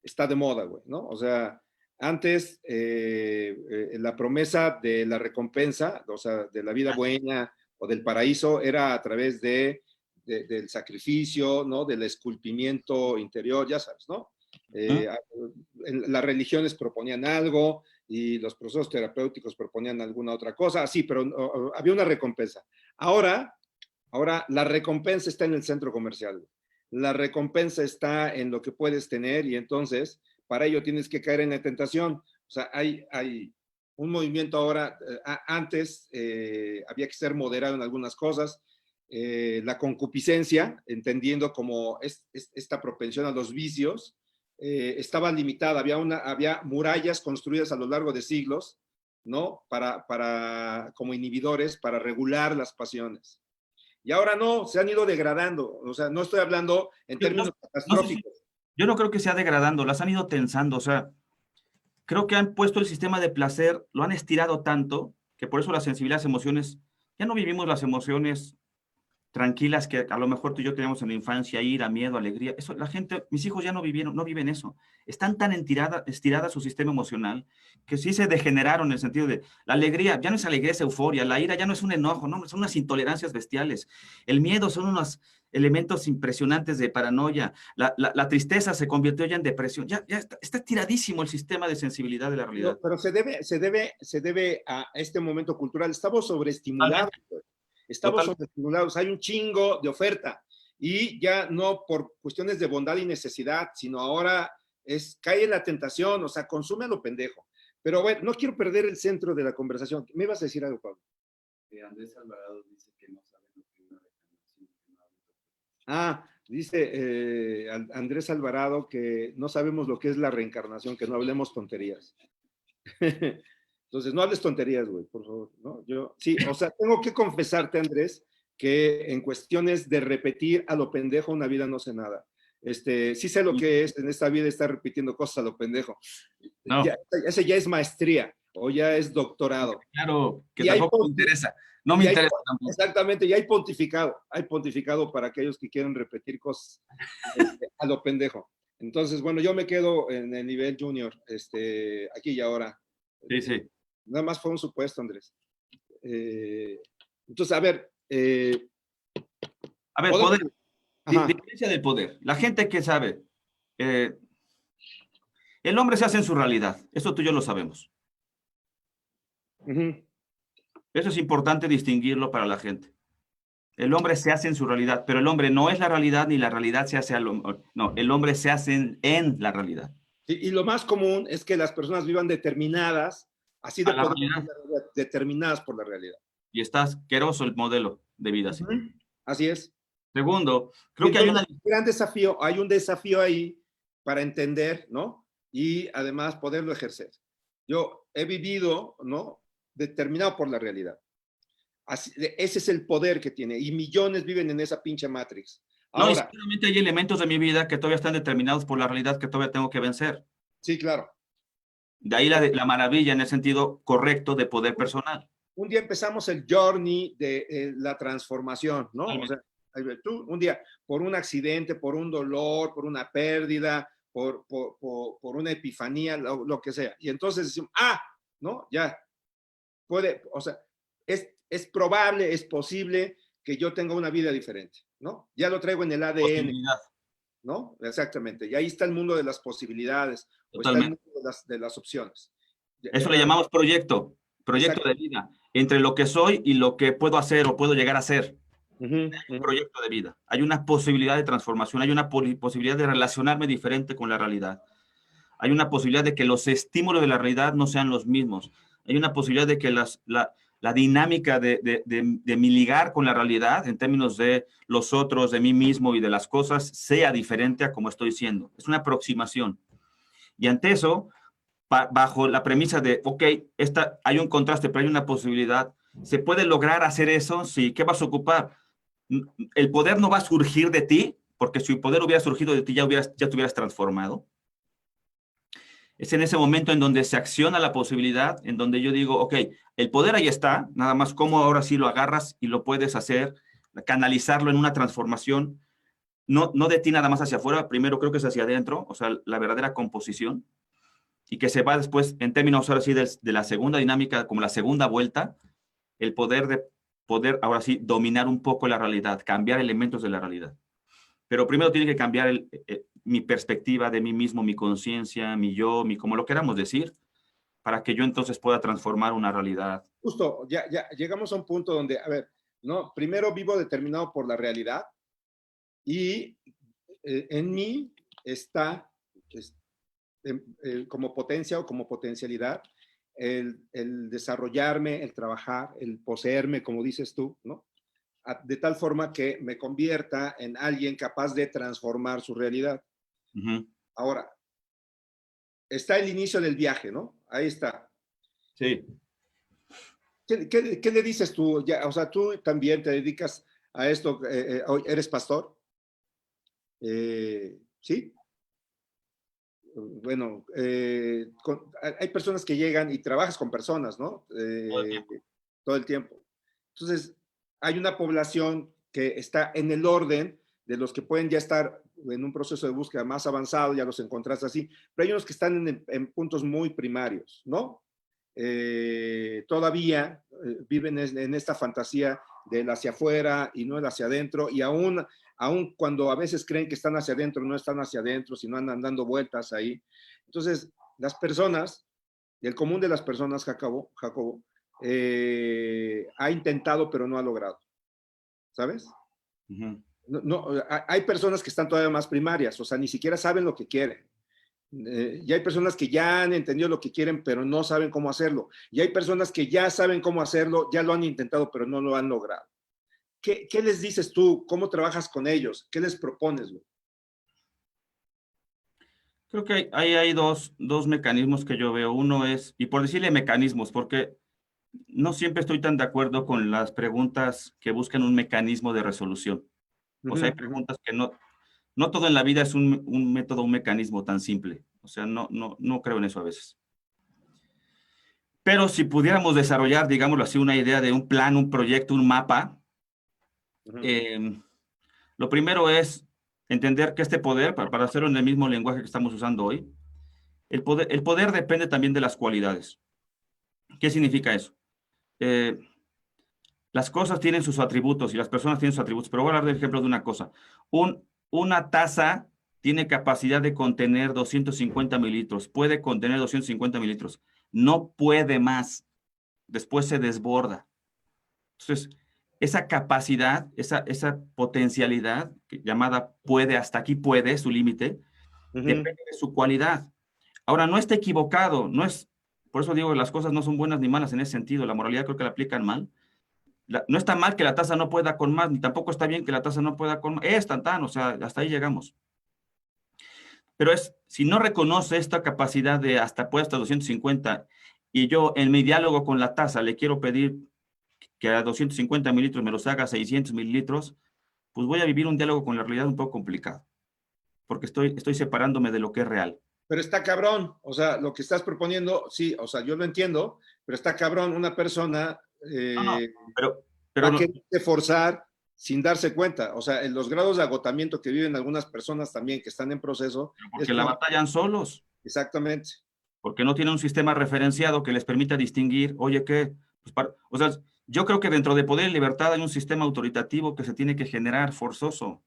está de moda, güey, ¿no? O sea, Antes, la promesa de la recompensa, o sea, de la vida buena o del paraíso, era a través del sacrificio, ¿no? Del esculpimiento interior, ya sabes, ¿no? Las religiones proponían algo y los procesos terapéuticos proponían alguna otra cosa, sí, pero había una recompensa. Ahora la recompensa está en el centro comercial. La recompensa está en lo que puedes tener y entonces para ello tienes que caer en la tentación. O sea, hay un movimiento ahora, antes había que ser moderado en algunas cosas, la concupiscencia, entendiendo como esta propensión a los vicios, estaba limitada, había murallas construidas a lo largo de siglos, ¿no? Como inhibidores, para regular las pasiones. Y ahora no, se han ido degradando. O sea, no estoy hablando en términos catastróficos. Yo no creo que sea degradando, las han ido tensando. O sea, creo que han puesto el sistema de placer, lo han estirado tanto, que por eso la sensibilidad a las emociones, ya no vivimos las emociones tranquilas que a lo mejor tú y yo teníamos en la infancia, ira, miedo, alegría. Eso, la gente, mis hijos ya no viven eso. Están tan estirada su sistema emocional que sí se degeneraron en el sentido de la alegría, ya no es alegría, es euforia, la ira ya no es un enojo, no, son unas intolerancias bestiales. El miedo son unos elementos impresionantes de paranoia. La tristeza se convirtió ya en depresión. Ya está tiradísimo el sistema de sensibilidad de la realidad. No, pero se debe a este momento cultural. Estamos sobreestimulados. Estamos sobreestimulados, hay un chingo de oferta y ya no por cuestiones de bondad y necesidad, sino ahora cae en la tentación, o sea, consume a lo pendejo. Pero bueno, no quiero perder el centro de la conversación. ¿Me ibas a decir algo, Pablo? Andrés Alvarado dice que no sabe lo que es una reencarnación. Dice Andrés Alvarado que no sabemos lo que es la reencarnación, que no hablemos tonterías. Entonces, no hables tonterías, güey, por favor, ¿no? Sí, o sea, tengo que confesarte, Andrés, que en cuestiones de repetir a lo pendejo una vida no sé nada. Sí sé lo que es en esta vida estar repitiendo cosas a lo pendejo. No. Ese ya es maestría o ya es doctorado. Claro, que tampoco me interesa. No me interesa tampoco. Exactamente, y hay pontificado para aquellos que quieren repetir cosas a lo pendejo. Entonces, bueno, yo me quedo en el nivel junior, aquí y ahora. Sí, sí. Nada más fue un supuesto, Andrés. Entonces, a ver. Poder. Diferencia del poder. La gente que sabe. El hombre se hace en su realidad. Eso tú y yo lo sabemos. Eso es importante distinguirlo para la gente. El hombre se hace en su realidad, pero el hombre no es la realidad ni la realidad se hace al hombre. No, el hombre se hace en la realidad. Y lo más común es que las personas vivan determinadas, así de poder, determinadas por la realidad. Y está asqueroso el modelo de vida así. Así es. Segundo, creo que hay un desafío ahí para entender, ¿no? Y además poderlo ejercer. Yo he vivido, ¿no? Determinado por la realidad. Ese es el poder que tiene. Y millones viven en esa pinche Matrix. Ahora, no, seguramente hay elementos de mi vida que todavía están determinados por la realidad que todavía tengo que vencer. Sí, claro. De ahí la maravilla en el sentido correcto de poder personal. Un día empezamos el journey de la transformación, ¿no? O sea, tú un día, por un accidente, por un dolor, por una pérdida, por una epifanía, lo que sea. Y entonces decimos, ¿no? Ya, puede, o sea, es probable, es posible que yo tenga una vida diferente, ¿no? Ya lo traigo en el ADN, ¿no? Exactamente. Y ahí está el mundo de las posibilidades, o está el mundo de las opciones. Eso le llamamos proyecto de vida, entre lo que soy y lo que puedo hacer o puedo llegar a ser. Hay un proyecto de vida, hay una posibilidad de transformación, hay una posibilidad de relacionarme diferente con la realidad. Hay una posibilidad de que los estímulos de la realidad no sean los mismos. Hay una posibilidad de que la dinámica de mi ligar con la realidad en términos de los otros, de mí mismo y de las cosas sea diferente a como estoy siendo. Es una aproximación. Y ante eso, bajo la premisa de, ok, hay un contraste, pero hay una posibilidad, ¿se puede lograr hacer eso? Sí. ¿Qué vas a ocupar? El poder no va a surgir de ti, porque si el poder hubiera surgido de ti, ya te hubieras transformado. Es en ese momento en donde se acciona la posibilidad, en donde yo digo, ok, el poder ahí está, nada más cómo ahora sí lo agarras y lo puedes hacer, canalizarlo en una transformación, no de ti nada más hacia afuera, primero creo que es hacia adentro, o sea, la verdadera composición. y que se va después, en términos ahora sí de la segunda dinámica, como la segunda vuelta, el poder ahora sí dominar un poco la realidad, cambiar elementos de la realidad. Pero primero tiene que cambiar mi perspectiva de mí mismo, mi conciencia, mi yo, como lo queramos decir, para que yo entonces pueda transformar una realidad. Justo, ya llegamos a un punto donde, a ver, no, primero vivo determinado por la realidad y en mí está como potencia o como potencialidad el desarrollarme, el trabajar, el poseerme, como dices tú, ¿no? De tal forma que me convierta en alguien capaz de transformar su realidad. Uh-huh. Ahora, está el inicio del viaje, ¿no? Ahí está. Sí. ¿Qué le dices tú? Ya, o sea, tú también te dedicas a esto, ¿eres pastor? ¿Sí? Bueno, hay personas que llegan y trabajas con personas, ¿no? Todo el tiempo. Entonces, hay una población que está en el orden de los que pueden ya estar en un proceso de búsqueda más avanzado, ya los encontrás así, pero hay unos que están en puntos muy primarios, ¿no? Todavía viven en esta fantasía del hacia afuera y no el hacia adentro, y aún cuando a veces creen que están hacia adentro, no están hacia adentro, sino andan dando vueltas ahí. Entonces, las personas, el común de las personas, Jacobo, ha intentado, pero no ha logrado, ¿sabes? Uh-huh. No, hay personas que están todavía más primarias, o sea, ni siquiera saben lo que quieren. Y hay personas que ya han entendido lo que quieren, pero no saben cómo hacerlo. Y hay personas que ya saben cómo hacerlo, ya lo han intentado, pero no lo han logrado. ¿Qué les dices tú? ¿Cómo trabajas con ellos? ¿Qué les propones? Creo que hay dos mecanismos que yo veo. Uno es, y por decirle mecanismos, porque no siempre estoy tan de acuerdo con las preguntas que buscan un mecanismo de resolución. O sea, hay preguntas que no todo en la vida es un método, un mecanismo tan simple. O sea, no creo en eso a veces. Pero si pudiéramos desarrollar, digámoslo así, una idea de un plan, un proyecto, un mapa, lo primero es entender que este poder, para hacerlo en el mismo lenguaje que estamos usando hoy, el poder depende también de las cualidades. ¿Qué significa eso? Las cosas tienen sus atributos y las personas tienen sus atributos, pero voy a hablar del ejemplo de una cosa. Una taza tiene capacidad de contener 250 mililitros, puede contener 250 mililitros, no puede más, después se desborda. Entonces, esa capacidad, esa potencialidad llamada puede, hasta aquí puede, su límite, depende de su cualidad. Ahora, no está equivocado, por eso digo, las cosas no son buenas ni malas en ese sentido, la moralidad creo que la aplican mal. No está mal que la taza no pueda con más, ni tampoco está bien que la taza no pueda con más. Es tan, o sea, hasta ahí llegamos. Pero si no reconoce esta capacidad de hasta puede hasta 250, y yo en mi diálogo con la taza le quiero pedir que a 250 mililitros me los haga 600 mililitros, pues voy a vivir un diálogo con la realidad un poco complicado, porque estoy separándome de lo que es real. Pero está cabrón, o sea, lo que estás proponiendo, sí, o sea, yo lo entiendo, pero está cabrón una persona va a querer forzar sin darse cuenta, o sea, en los grados de agotamiento que viven algunas personas también que están en proceso. Porque la batallan solos. Exactamente. Porque no tienen un sistema referenciado que les permita distinguir, oye, ¿qué? Pues o sea, yo creo que dentro de poder y libertad hay un sistema autoritativo que se tiene que generar forzoso.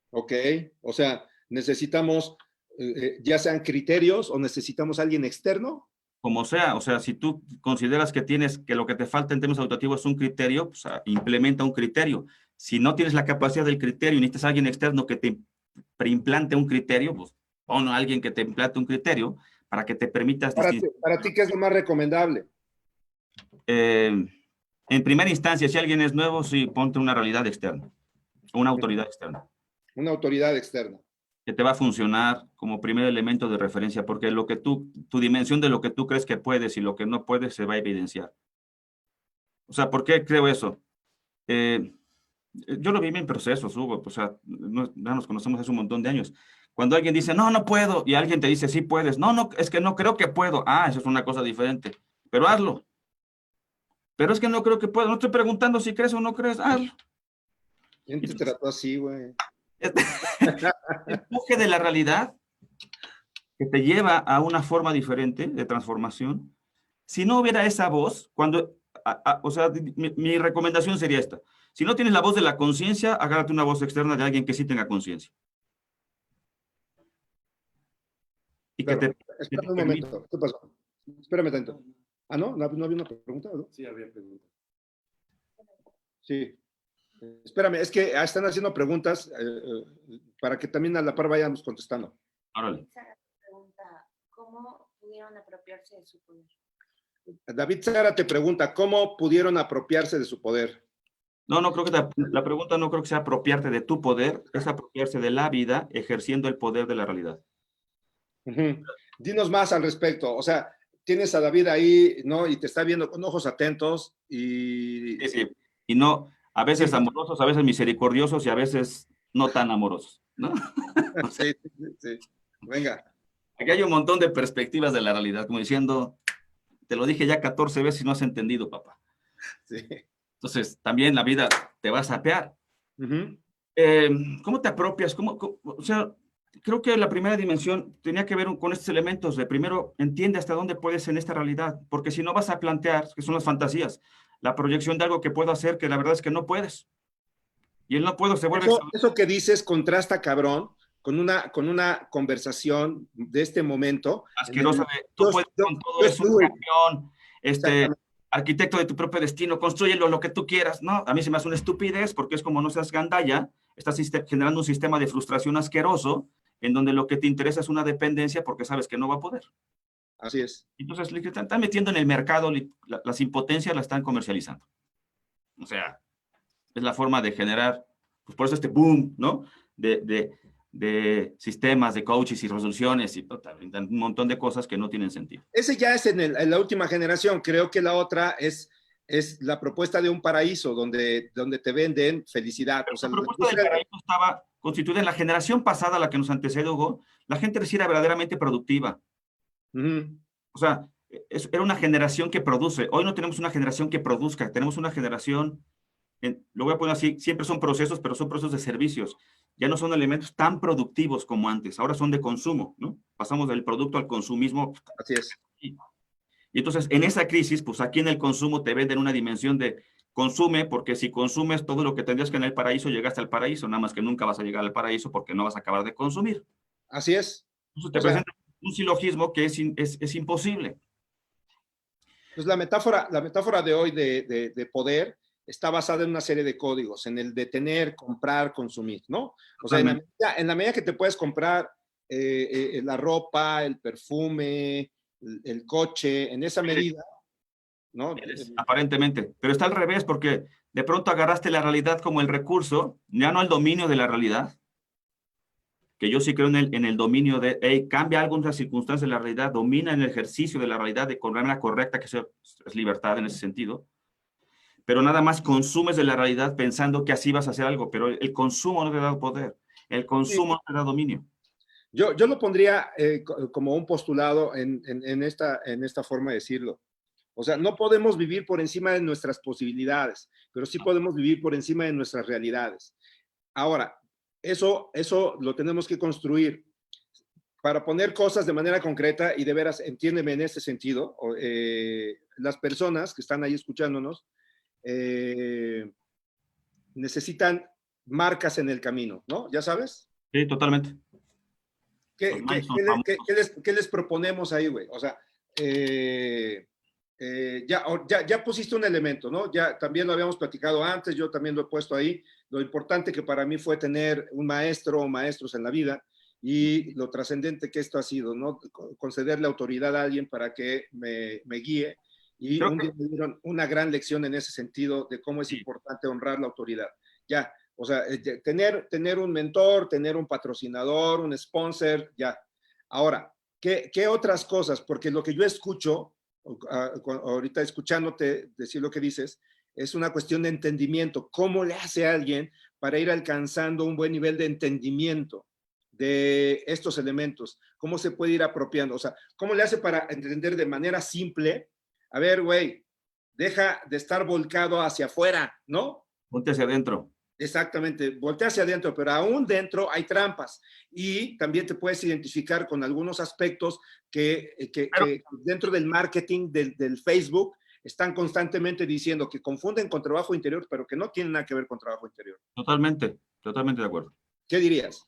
Ok, o sea, necesitamos ya sean criterios o necesitamos alguien externo. Como sea, o sea, si tú consideras que lo que te falta en términos autoritativos es un criterio, pues implementa un criterio. Si no tienes la capacidad del criterio y necesitas a alguien externo que te preimplante un criterio, pues pon a alguien que te implante un criterio para que te permitas distinguir. Para ti, ¿qué es lo más recomendable? En primera instancia, si alguien es nuevo, sí, ponte una realidad externa, una autoridad externa. Una autoridad externa. Que te va a funcionar como primer elemento de referencia, porque tu dimensión de lo que tú crees que puedes y lo que no puedes se va a evidenciar. O sea, ¿por qué creo eso? Yo lo viví en procesos, Hugo, o sea, ya nos conocemos hace un montón de años. Cuando alguien dice, no puedo, y alguien te dice, sí puedes, no, es que no creo que puedo. Ah, eso es una cosa diferente, pero hazlo. Pero es que no creo que puedo, no estoy preguntando si crees o no crees, hazlo. ¿Quién te trató así, güey? Empuje de la realidad. que te lleva a una forma diferente de transformación. Si no hubiera esa voz, o sea, mi recomendación sería esta. Si no tienes la voz de la conciencia, agárrate una voz externa de alguien que sí tenga conciencia. Y que Claro, que te espérame un permita. momento. ¿Qué pasó? Espérame tanto. Ah, ¿no? ¿No había una pregunta? ¿No? Sí, había preguntas. Sí. Espérame, es que están haciendo preguntas para que también a la par vayamos contestando. Órale. Sara pregunta, ¿cómo pudieron apropiarse de su poder? David Sara te pregunta, ¿cómo pudieron apropiarse de su poder? No creo que la pregunta no creo que sea apropiarte de tu poder, es apropiarse de la vida ejerciendo el poder de la realidad. Uh-huh. Dinos más al respecto. O sea, tienes a David ahí, ¿no? Y te está viendo con ojos atentos y... Sí, sí. Y no, a veces amorosos, a veces misericordiosos y a veces no tan amorosos, ¿no? Sí, sí, sí. Venga. Aquí hay un montón de perspectivas de la realidad, como diciendo, te lo dije ya 14 veces y no has entendido, papá. Sí. Entonces, también la vida te va a sapear. Uh-huh. ¿Cómo te apropias? O sea, creo que la primera dimensión tenía que ver con estos elementos de primero, entiende hasta dónde puedes en esta realidad, porque si no vas a plantear, que son las fantasías, la proyección de algo que puedo hacer, que la verdad es que no puedes. Y el no puedo se vuelve... Eso que dices contrasta, cabrón, con una conversación de este momento. asquerosa de, tú puedes con todo eso, campeón, arquitecto de tu propio destino, construyelo lo que tú quieras. No, a mí se me hace una estupidez porque es como no seas gandalla, estás generando un sistema de frustración asqueroso en donde lo que te interesa es una dependencia porque sabes que no va a poder. Así es. Entonces, le están metiendo en el mercado, las impotencias las están comercializando. O sea, es la forma de generar, pues por eso este boom, ¿no? De sistemas, de coaches y resoluciones y un montón de cosas que no tienen sentido. Ese ya es en la última generación. Creo que la otra es la propuesta de un paraíso donde te venden felicidad. Pero o sea, la propuesta del paraíso estaba constituida en la generación pasada, la que nos antecedió, Hugo. La gente era verdaderamente productiva. Uh-huh. O sea, era una generación que produce. Hoy no tenemos una generación que produzca, tenemos una generación, lo voy a poner así, siempre son procesos, pero son procesos de servicios. Ya no son elementos tan productivos como antes, ahora son de consumo, ¿no? Pasamos del producto al consumismo. Así es. Y entonces, en esa crisis, pues aquí en el consumo te venden una dimensión de consume, porque si consumes todo lo que tendrías que en el paraíso, llegaste al paraíso, nada más que nunca vas a llegar al paraíso porque no vas a acabar de consumir. Así es. Entonces te presenta un silogismo que es imposible. Pues la metáfora de hoy de poder está basada en una serie de códigos, en el de tener, comprar, consumir, ¿no? O sea, en la medida que te puedes comprar la ropa, el perfume, el coche, en esa medida, ¿no? Aparentemente, pero está al revés porque de pronto agarraste la realidad como el recurso, ya no el dominio de la realidad, que yo sí creo en el dominio de, hey, cambia algo en las circunstancias de la realidad, domina en el ejercicio de la realidad de manera correcta, que es libertad en ese sentido, pero nada más consumes de la realidad pensando que así vas a hacer algo, pero el consumo no te da poder, el consumo no te da dominio. Yo lo pondría como un postulado en esta forma de decirlo. O sea, no podemos vivir por encima de nuestras posibilidades, pero sí podemos vivir por encima de nuestras realidades. Ahora, eso lo tenemos que construir para poner cosas de manera concreta y de veras, entiéndeme en este sentido, las personas que están ahí escuchándonos necesitan marcas en el camino, ¿no? ¿Ya sabes? Sí, totalmente. ¿Qué les proponemos ahí, güey? O sea, ya pusiste un elemento, ¿no? Ya también lo habíamos platicado antes, yo también lo he puesto ahí. Lo importante que para mí fue tener un maestro o maestros en la vida y lo trascendente que esto ha sido, ¿no? Concederle autoridad a alguien para que me guíe. Y un día me dieron una gran lección en ese sentido de cómo es importante honrar la autoridad. Ya, o sea, tener un mentor, tener un patrocinador, un sponsor, ya. Ahora, ¿qué otras cosas? Porque lo que yo escucho, ahorita escuchándote decir lo que dices, es una cuestión de entendimiento. ¿Cómo le hace a alguien para ir alcanzando un buen nivel de entendimiento de estos elementos? ¿Cómo se puede ir apropiando? O sea, ¿cómo le hace para entender de manera simple? A ver, güey, deja de estar volcado hacia afuera, ¿no? Ponte hacia adentro. Exactamente, voltea hacia adentro, pero aún dentro hay trampas y también te puedes identificar con algunos aspectos que dentro del marketing del Facebook están constantemente diciendo que confunden con trabajo interior, pero que no tienen nada que ver con trabajo interior. Totalmente, totalmente de acuerdo. ¿Qué dirías?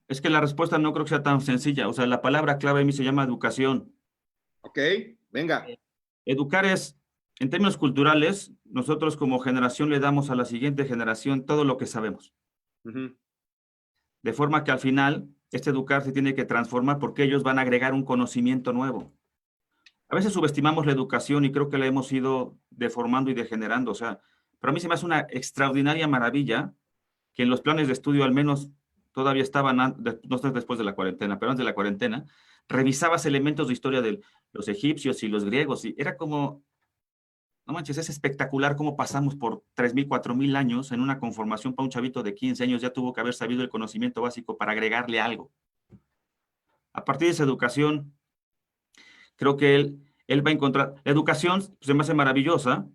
Es que la respuesta no creo que sea tan sencilla. O sea, la palabra clave a mí se llama educación. ¿Ok? Venga. Educar es, en términos culturales, nosotros como generación le damos a la siguiente generación todo lo que sabemos. Uh-huh. De forma que al final, este educar se tiene que transformar porque ellos van a agregar un conocimiento nuevo. A veces subestimamos la educación y creo que la hemos ido deformando y degenerando. O sea, pero a mí se me hace una extraordinaria maravilla que en los planes de estudio, al menos todavía estaban, no sé después de la cuarentena, pero antes de la cuarentena, revisabas elementos de historia de los egipcios y los griegos y era como, no manches, es espectacular cómo pasamos por 3,000, 4,000 años en una conformación para un chavito de 15 años, ya tuvo que haber sabido el conocimiento básico para agregarle algo. A partir de esa educación, creo que él va a encontrar, la educación se me hace maravillosa,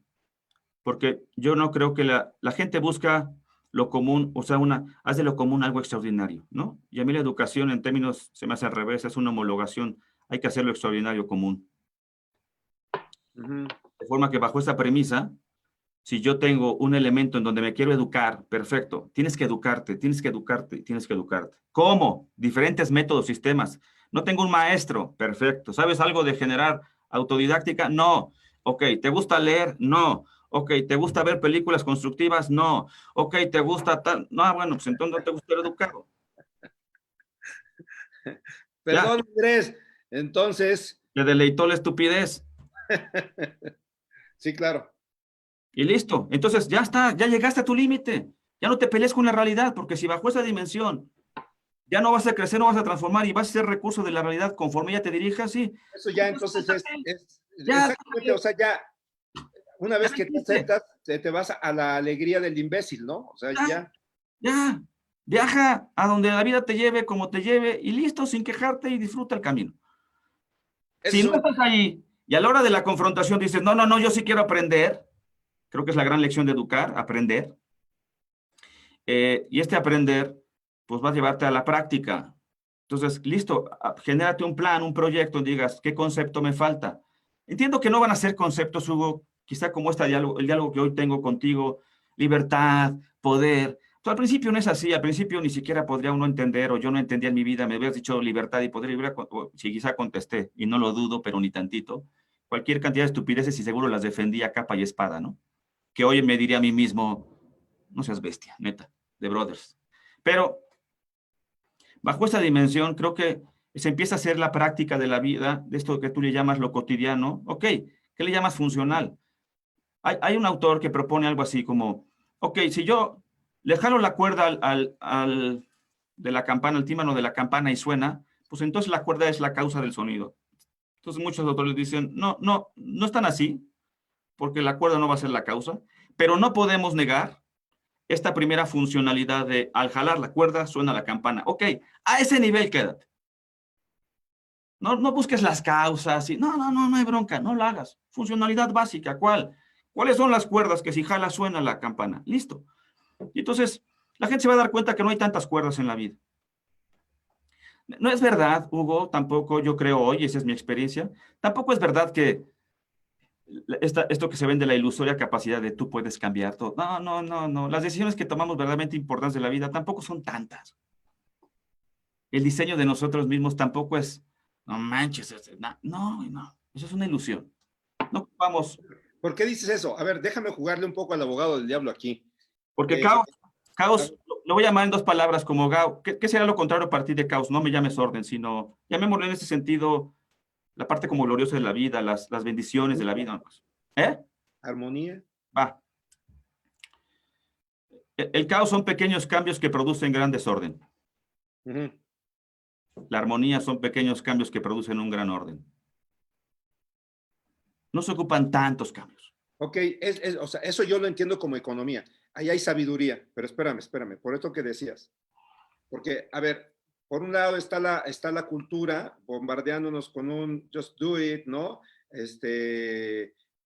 porque yo no creo que la gente busca lo común, o sea, haz de lo común algo extraordinario, ¿no? Y a mí la educación en términos, se me hace al revés, es una homologación, hay que hacer lo extraordinario común. Uh-huh. De forma que bajo esa premisa, si yo tengo un elemento en donde me quiero educar, perfecto, tienes que educarte, tienes que educarte, tienes que educarte. ¿Cómo? Diferentes métodos, sistemas. No tengo un maestro, perfecto. ¿Sabes algo de generar autodidáctica? No. Ok, ¿te gusta leer? No. Ok, ¿te gusta ver películas constructivas? No. Ok, ¿te gusta tal? No, bueno, pues entonces no te gusta el educado. Ya, Perdón, Andrés. Entonces, te deleitó la estupidez. sí, claro. Y listo. Entonces ya está, ya llegaste a tu límite. Ya no te pelees con la realidad, porque si bajo esa dimensión ya no vas a crecer, no vas a transformar y vas a ser recurso de la realidad conforme ella te dirija, sí. Eso ya entonces Ya, exactamente, o sea, ya una ya vez lo que te hiciste. aceptas, te vas a la alegría del imbécil, ¿no? O sea, Ya, ya. ya. Viaja a donde la vida te lleve, como te lleve, y listo, sin quejarte y disfruta el camino. Ese Si es no un, estás ahí y a la hora de la confrontación dices, no, no, no, yo sí quiero aprender, creo que es la gran lección de educar, aprender. Y este aprender, pues va a llevarte a la práctica. Entonces, listo, genérate un plan, un proyecto, digas, ¿qué concepto me falta? Entiendo que no van a ser conceptos, Hugo, quizá como este diálogo, el diálogo que hoy tengo contigo, libertad, poder. Pues al principio no es así, al principio ni siquiera podría uno entender, o yo no entendía en mi vida, me hubieras dicho libertad y poder, o si quizá contesté, y no lo dudo, pero ni tantito, cualquier cantidad de estupideces y seguro las defendía capa y espada, ¿no? Que hoy me diría a mí mismo, no seas bestia, neta, de brothers. Pero bajo esa dimensión, creo que se empieza a hacer la práctica de la vida, de esto que tú le llamas lo cotidiano. Ok, ¿qué le llamas funcional? Hay un autor que propone algo así como, ok, si yo le jalo la cuerda de la campana, al tímpano de la campana y suena, pues entonces la cuerda es la causa del sonido. Entonces muchos autores dicen, no, no, no están así, porque la cuerda no va a ser la causa, pero no podemos negar esta primera funcionalidad de al jalar la cuerda suena la campana. Ok, a ese nivel quédate. No, no busques las causas y no, no, no, no hay bronca, no lo hagas. Funcionalidad básica, ¿cuál? ¿Cuáles son las cuerdas que si jala suena la campana? Listo. Y entonces la gente se va a dar cuenta que no hay tantas cuerdas en la vida. No es verdad, Hugo, tampoco yo creo hoy, esa es mi experiencia, tampoco es verdad que esto que se vende la ilusoria capacidad de tú puedes cambiar todo. No, no, no, no. Las decisiones que tomamos verdaderamente importantes de la vida tampoco son tantas. El diseño de nosotros mismos tampoco es, no manches, no, no, eso es una ilusión. No vamos, ¿por qué dices eso? A ver, déjame jugarle un poco al abogado del diablo aquí. porque Eh, caos, lo voy a llamar en dos palabras como ¿qué será lo contrario a partir de caos? No me llames orden, sino llamémoslo en ese sentido, la parte como gloriosa de la vida, las bendiciones de la vida. Pues. ¿Eh? armonía. Va. El caos son pequeños cambios que producen gran desorden. Uh-huh. La armonía son pequeños cambios que producen un gran orden. No se ocupan tantos cambios. Ok, o sea, eso yo lo entiendo como economía. Ahí hay sabiduría, pero espérame, por esto que decías. Porque, a ver, por un lado está la cultura bombardeándonos con un just do it, ¿no?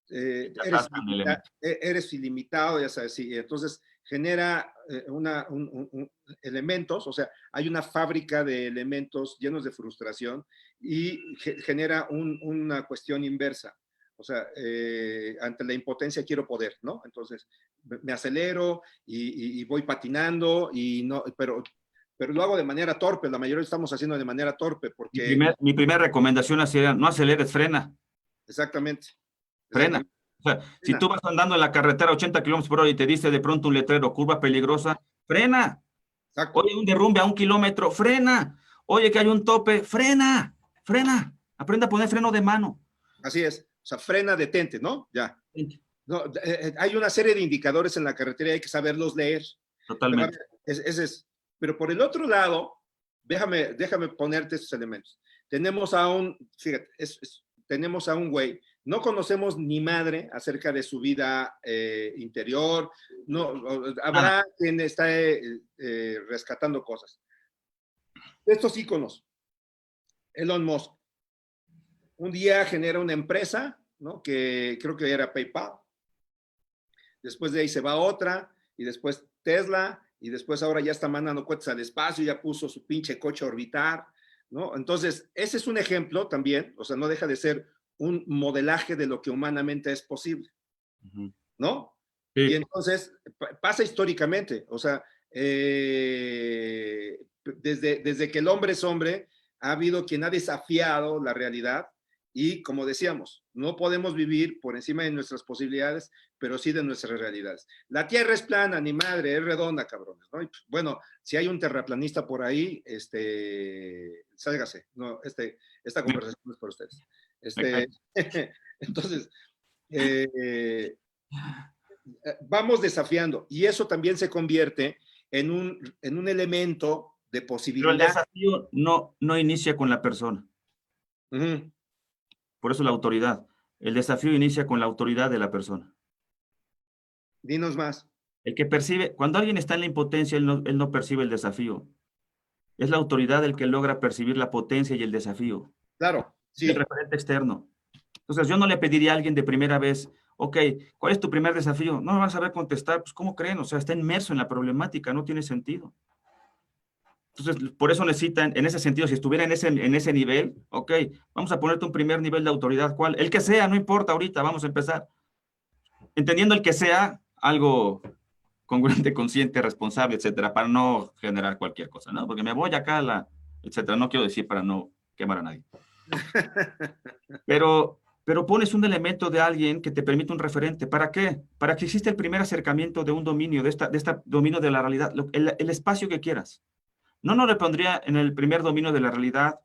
eres ilimitado, ya sabes, sí. Entonces genera elementos, o sea, hay una fábrica de elementos llenos de frustración y genera una cuestión inversa. O sea, ante la impotencia quiero poder, ¿no? Entonces me acelero y voy patinando, pero lo hago de manera torpe, la mayoría lo estamos haciendo de manera torpe, porque... Mi primera recomendación sería, no aceleres, frena. Exactamente. Frena. O sea, si tú vas andando en la carretera a 80 kilómetros por hora y te dice de pronto un letrero, curva peligrosa, frena. Exacto. Oye, un derrumbe a 1 kilómetro, frena. Oye, que hay un tope, frena, frena. Aprende a poner freno de mano. Así es. O sea, frena, detente, ¿no? Ya. No, hay una serie de indicadores en la carretera y hay que saberlos leer. Totalmente. Pero por el otro lado, déjame ponerte estos elementos. Tenemos a tenemos a un güey, no conocemos ni madre acerca de su vida interior, no, habrá quien está rescatando cosas. Estos íconos, Elon Musk, un día genera una empresa, ¿no? Que creo que era PayPal, después de ahí se va otra, y después Tesla, y después ahora ya está mandando cohetes al espacio, ya puso su pinche coche a orbitar, ¿no? Entonces, ese es un ejemplo también, o sea, no deja de ser un modelaje de lo que humanamente es posible, ¿no? Sí. Y entonces, pasa históricamente, o sea, desde que el hombre es hombre, ha habido quien ha desafiado la realidad y, como decíamos, no podemos vivir por encima de nuestras posibilidades, pero sí de nuestras realidades. La Tierra es plana, ni madre, es redonda, cabrones, ¿no? Y, pues, bueno, si hay un terraplanista por ahí, sálgase, no, esta conversación es para ustedes. Entonces, vamos desafiando, y eso también se convierte en un elemento de posibilidad. Pero el desafío no inicia con la persona. Por eso la autoridad. El desafío inicia con la autoridad de la persona. Dinos más. El que percibe, cuando alguien está en la impotencia, él no percibe el desafío. Es la autoridad el que logra percibir la potencia y el desafío. Claro, sí. El referente externo. Entonces, yo no le pediría a alguien de primera vez, ok, ¿cuál es tu primer desafío? No me van a saber contestar, pues, ¿cómo creen? O sea, está inmerso en la problemática, no tiene sentido. Entonces, por eso necesitan, en ese sentido, si estuviera en ese nivel, ok, vamos a ponerte un primer nivel de autoridad. ¿Cuál? El que sea, no importa ahorita, vamos a empezar. Entendiendo el que sea, algo congruente, consciente, responsable, etcétera, para no generar cualquier cosa, ¿no? Porque me voy acá etcétera, no quiero decir para no quemar a nadie. Pero pones un elemento de alguien que te permite un referente. ¿Para qué? Para que exista el primer acercamiento de un dominio, de esta dominio de la realidad, el espacio que quieras. No le pondría en el primer dominio de la realidad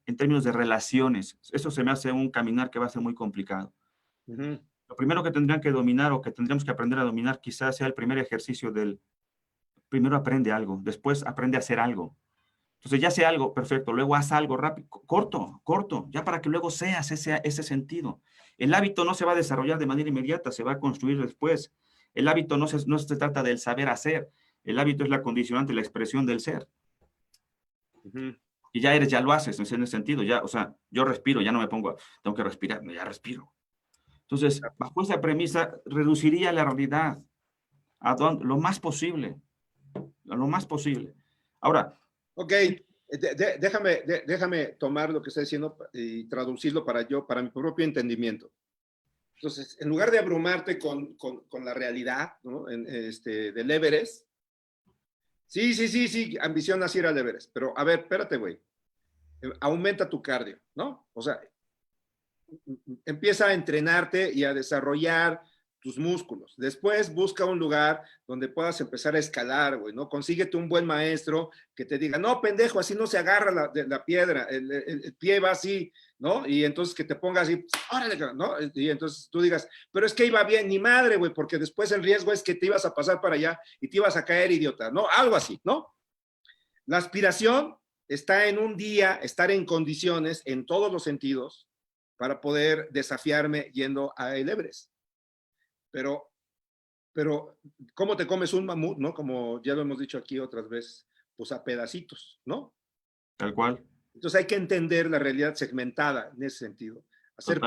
en términos de relaciones. Eso se me hace un caminar que va a ser muy complicado. Lo primero que tendrían que dominar o que tendríamos que aprender a dominar quizás sea el primer ejercicio primero aprende algo, después aprende a hacer algo. Entonces ya sé algo, perfecto, luego haz algo rápido, corto, ya para que luego seas ese sentido. El hábito no se va a desarrollar de manera inmediata, se va a construir después. El hábito no se trata del saber hacer, el hábito es la condicionante, la expresión del ser. Y ya lo haces en ese sentido, ya, o sea, yo respiro, ya no me pongo, tengo que respirar, no, ya respiro. Entonces, bajo esa premisa, reduciría la realidad a lo más posible, Ahora. Ok, déjame tomar lo que está diciendo y traducirlo para mi propio entendimiento. Entonces, en lugar de abrumarte con la realidad, ¿no? Del Everest, sí, ambiciona ir al Everest, pero a ver, espérate, güey, aumenta tu cardio, ¿no? O sea, empieza a entrenarte y a desarrollar tus músculos. Después busca un lugar donde puedas empezar a escalar, güey, ¿no? Consíguete un buen maestro que te diga, no, pendejo, así no se agarra la piedra, el pie va así, ¿no? Y entonces que te pongas así, órale, ¿no? Y entonces tú digas, pero es que iba bien, ni madre, güey, porque después el riesgo es que te ibas a pasar para allá y te ibas a caer, idiota, ¿no? Algo así, ¿no? La aspiración está en un día estar en condiciones, en todos los sentidos, para poder desafiarme yendo a el Everest. Pero, ¿cómo te comes un mamut, no? Como ya lo hemos dicho aquí otras veces, pues a pedacitos, ¿no? Tal cual. Entonces hay que entender la realidad segmentada en ese sentido. Hacer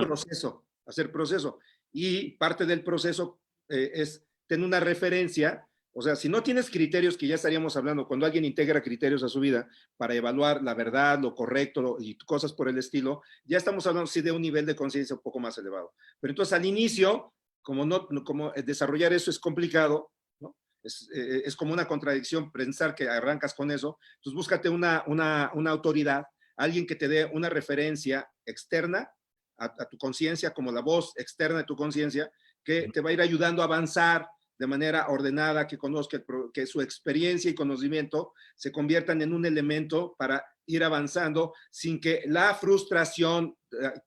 proceso. Y parte del proceso es tener una referencia. O sea, si no tienes criterios, que ya estaríamos hablando, cuando alguien integra criterios a su vida para evaluar la verdad, lo correcto y cosas por el estilo, ya estamos hablando sí de un nivel de conciencia un poco más elevado. Pero entonces al inicio, como desarrollar eso es complicado, ¿no? Es como una contradicción pensar que arrancas con eso. Entonces búscate una autoridad, alguien que te dé una referencia externa a tu conciencia, como la voz externa de tu conciencia, que te va a ir ayudando a avanzar de manera ordenada, que conozca, que su experiencia y conocimiento se conviertan en un elemento para ir avanzando sin que la frustración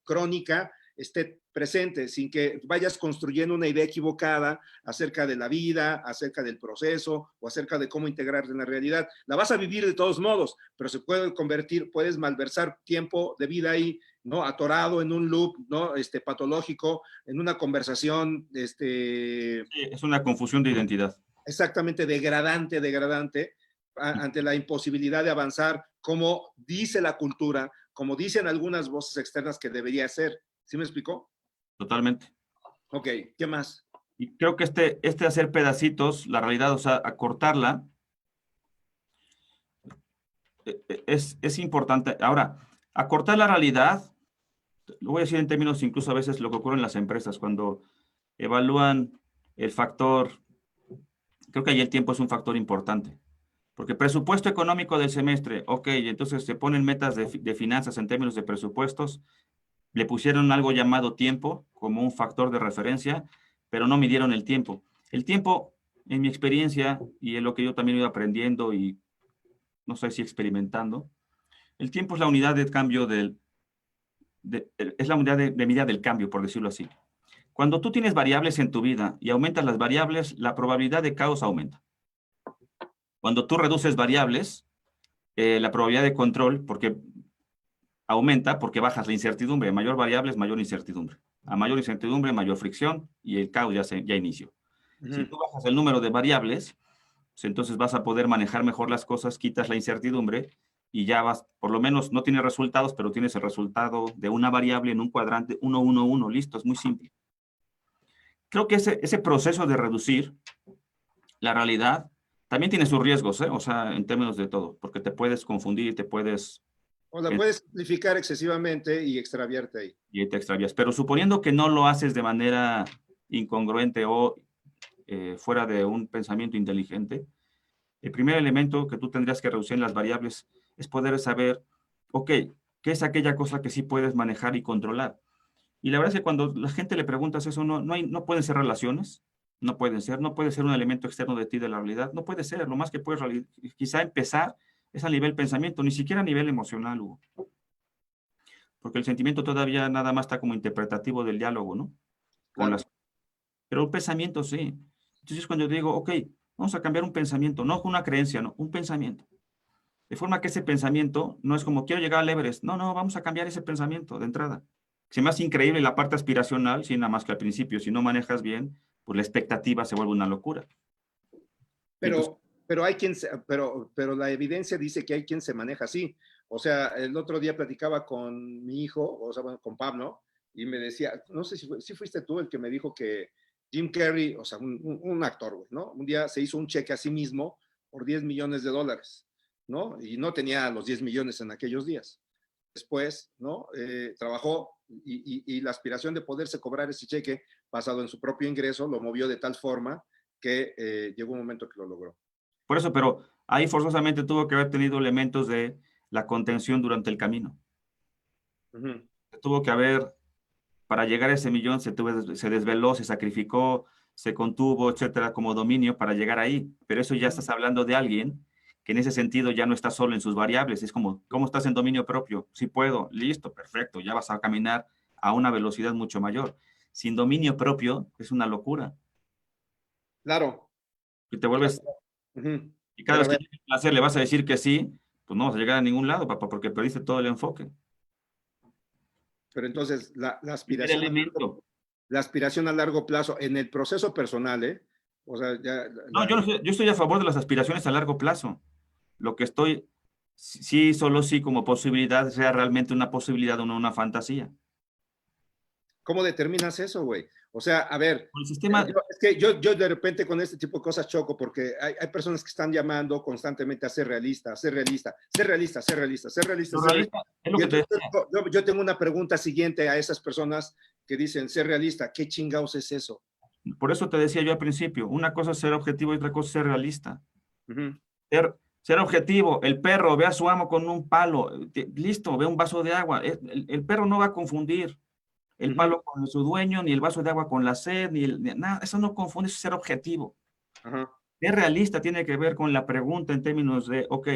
crónica esté presente, sin que vayas construyendo una idea equivocada acerca de la vida, acerca del proceso o acerca de cómo integrarte en la realidad. La vas a vivir de todos modos, pero se puede convertir, puedes malversar tiempo de vida ahí, ¿no? Atorado en un loop, ¿no? Patológico, en una conversación, Sí, es una confusión de identidad. exactamente degradante, ante la imposibilidad de avanzar, como dice la cultura, como dicen algunas voces externas que debería ser. ¿Sí me explicó? Totalmente. Ok, ¿qué más? Y creo que este hacer pedacitos, la realidad, o sea, acortarla, es importante. Ahora, acortar la realidad, lo voy a decir en términos incluso a veces lo que ocurre en las empresas, cuando evalúan el factor, creo que ahí el tiempo es un factor importante. Porque presupuesto económico del semestre, ok, entonces se ponen metas de finanzas en términos de presupuestos, le pusieron algo llamado tiempo como un factor de referencia, pero no midieron el tiempo. El tiempo, en mi experiencia, y en lo que yo también he ido aprendiendo y no sé si experimentando, el tiempo es la unidad de cambio es la unidad de medida del cambio, por decirlo así. Cuando tú tienes variables en tu vida y aumentas las variables, la probabilidad de caos aumenta. Cuando tú reduces variables, la probabilidad de control, porque aumenta porque bajas la incertidumbre. A mayor variables, mayor incertidumbre. A mayor incertidumbre, mayor fricción y el caos ya inició. Si tú bajas el número de variables, pues entonces vas a poder manejar mejor las cosas, quitas la incertidumbre y ya vas, por lo menos no tienes resultados, pero tienes el resultado de una variable en un cuadrante 1, 1, 1. Listo, es muy simple. Creo que ese proceso de reducir la realidad también tiene sus riesgos, ¿eh? O sea, en términos de todo, porque te puedes confundir, te puedes O la puedes simplificar excesivamente y extraviarte ahí. y te extravías. Pero suponiendo que no lo haces de manera incongruente o fuera de un pensamiento inteligente, el primer elemento que tú tendrías que reducir en las variables es poder saber, ok, ¿qué es aquella cosa que sí puedes manejar y controlar? Y la verdad es que cuando la gente le preguntas eso, no pueden ser relaciones, no puede ser un elemento externo de ti de la realidad, no puede ser, lo más que puedes quizá empezar es a nivel pensamiento, ni siquiera a nivel emocional, Hugo. Porque el sentimiento todavía nada más está como interpretativo del diálogo, ¿no? Claro. Pero un pensamiento sí. Entonces cuando yo digo, ok, vamos a cambiar un pensamiento, no una creencia, no, un pensamiento. De forma que ese pensamiento no es como quiero llegar al Everest. No, no, vamos a cambiar ese pensamiento de entrada. Se me hace increíble la parte aspiracional, sí, nada más que al principio, si no manejas bien, pues la expectativa se vuelve una locura. Entonces, Pero hay quien, pero la evidencia dice que hay quien se maneja así. O sea, el otro día platicaba con mi hijo, o sea, bueno, con Pablo, y me decía, no sé si fuiste tú el que me dijo que Jim Carrey, o sea, un actor, güey, ¿no? Un día se hizo un cheque a sí mismo por $10 millones, ¿no? Y no tenía los 10 millones en aquellos días. Después, ¿no? Trabajó y la aspiración de poderse cobrar ese cheque basado en su propio ingreso lo movió de tal forma que llegó un momento que lo logró. por eso, pero ahí forzosamente tuvo que haber tenido elementos de la contención durante el camino. Uh-huh. Tuvo que haber, para llegar a ese millón, se desveló, se sacrificó, se contuvo, etcétera, como dominio para llegar ahí. Pero eso ya estás hablando de alguien que en ese sentido ya no está solo en sus variables. Es como, ¿cómo estás en dominio propio? Sí puedo, listo, perfecto, ya vas a caminar a una velocidad mucho mayor. Sin dominio propio es una locura. Claro, Y te claro. vuelves, Uh-huh. y cada Pero a vez que ver, tienes placer le vas a decir que sí, pues no vas a llegar a ningún lado, papá, porque perdiste todo el enfoque. pero entonces Primer elemento. la aspiración a largo plazo en el proceso personal, ¿eh? O sea, ya, No, yo estoy a favor de las aspiraciones a largo plazo. Lo que estoy, sí, solo sí como posibilidad, sea realmente una posibilidad o no una fantasía. ¿cómo determinas eso, güey? O sea, a ver, El sistema, es que yo de repente con este tipo de cosas choco porque hay personas que están llamando constantemente a ser realista, a ser realista, ser realista, ser realista, ser realista, lo ser realista. realista es lo Y que te entonces decía. yo tengo una pregunta siguiente a esas personas que dicen ser realista. ¿Qué chingados es eso? Por eso te decía yo al principio, una cosa es ser objetivo y otra cosa es ser realista. Ujú, Ser objetivo, el perro ve a su amo con un palo, listo, ve un vaso de agua. El perro no va a confundir el ujú, palo con su dueño, ni el vaso de agua con la sed, ni nada, eso no confunde, eso es ser objetivo. ajá, Ser realista tiene que ver con la pregunta en términos de, ok,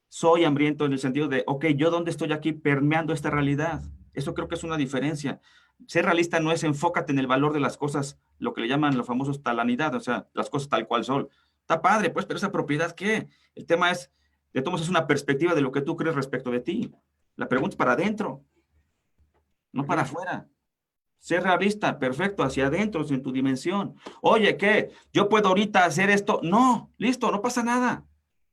soy hambriento en el sentido de, ok, ¿yo dónde estoy aquí permeando esta realidad? Eso creo que es una diferencia. Ser realista no es enfócate en el valor de las cosas, lo que le llaman los famosos talanidad, o sea, las cosas tal cual son. Está padre, pues, pero esa propiedad, ¿qué? El tema es, de todos modos, es una perspectiva de lo que tú crees respecto de ti. La pregunta es para adentro, no para ujú, afuera. Ser realista, perfecto, hacia adentro, en tu dimensión. Oye, ¿qué? ¿Yo puedo ahorita hacer esto? No, listo, no pasa nada.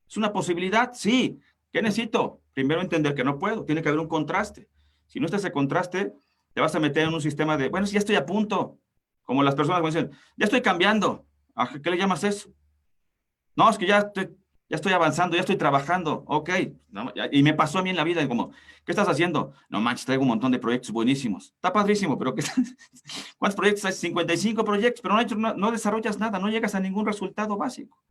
¿Es una posibilidad? Sí. ¿Qué necesito? Primero entender que no puedo, tiene que haber un contraste. Si no está ese contraste, te vas a meter en un sistema de, bueno, si ya estoy a punto. Como las personas que me dicen, ya estoy cambiando. ¿A qué le llamas eso? No, es que ya estoy avanzando, ya estoy trabajando. Ok. No, y me pasó a mí en la vida, como, ¿qué estás haciendo? No manches, traigo un montón de proyectos buenísimos. Está padrísimo, pero ¿cuántos proyectos hay? 55 proyectos, pero no desarrollas nada, no llegas a ningún resultado básico.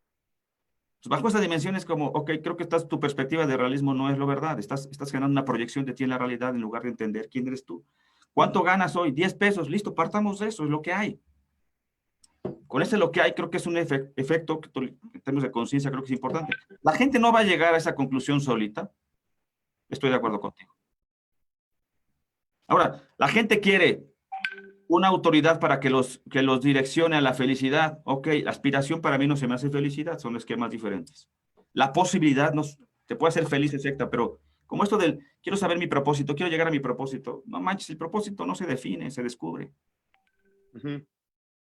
Pues bajo esta dimensión es como, ok, creo que tu perspectiva de realismo no es lo verdad. Estás generando una proyección de ti en la realidad en lugar de entender quién eres tú. ¿Cuánto ganas hoy? 10 pesos. Listo, partamos de eso, es lo que hay. Con ese lo que hay, creo que es un efecto que en términos de conciencia creo que es importante. La gente no va a llegar a esa conclusión solita. Estoy de acuerdo contigo. Ahora, la gente quiere una autoridad para que los direccione a la felicidad. Ok, la aspiración para mí no se me hace felicidad, son esquemas diferentes. La posibilidad te puede hacer feliz, etcétera, pero como esto del quiero saber mi propósito, quiero llegar a mi propósito, no manches, el propósito no se define, se descubre. ujú.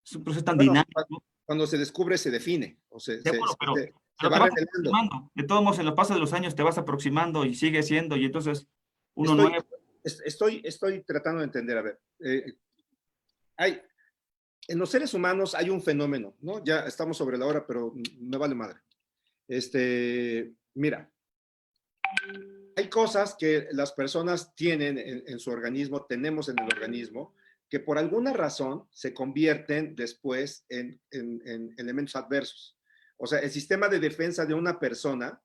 Es un proceso tan Bueno, dinámico. cuando se descubre, se define, o Seguro, se pero va te vas revelando. aproximando. De todos modos, en los pasos de los años te vas aproximando y sigue siendo, y entonces uno Estoy, nuevo. estoy tratando de entender, a ver, hay, en los seres humanos hay un fenómeno, ¿no? Ya estamos sobre la hora, pero me vale madre. Mira, hay cosas que las personas tienen en su organismo, tenemos en el organismo, que por alguna razón se convierten después en elementos adversos. O sea, el sistema de defensa de una persona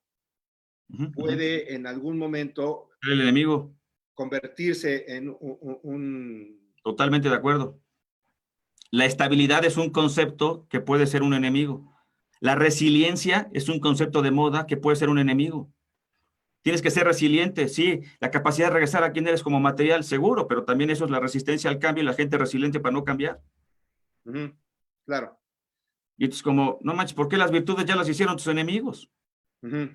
puede en algún momento El enemigo, convertirse en un. totalmente de acuerdo. La estabilidad es un concepto que puede ser un enemigo. La resiliencia es un concepto de moda que puede ser un enemigo. Tienes que ser resiliente, sí. La capacidad de regresar a quien eres como material, seguro, pero también eso es la resistencia al cambio y la gente resiliente para no cambiar. Claro. Y es como, no manches, ¿por qué las virtudes ya las hicieron tus enemigos? Ujú.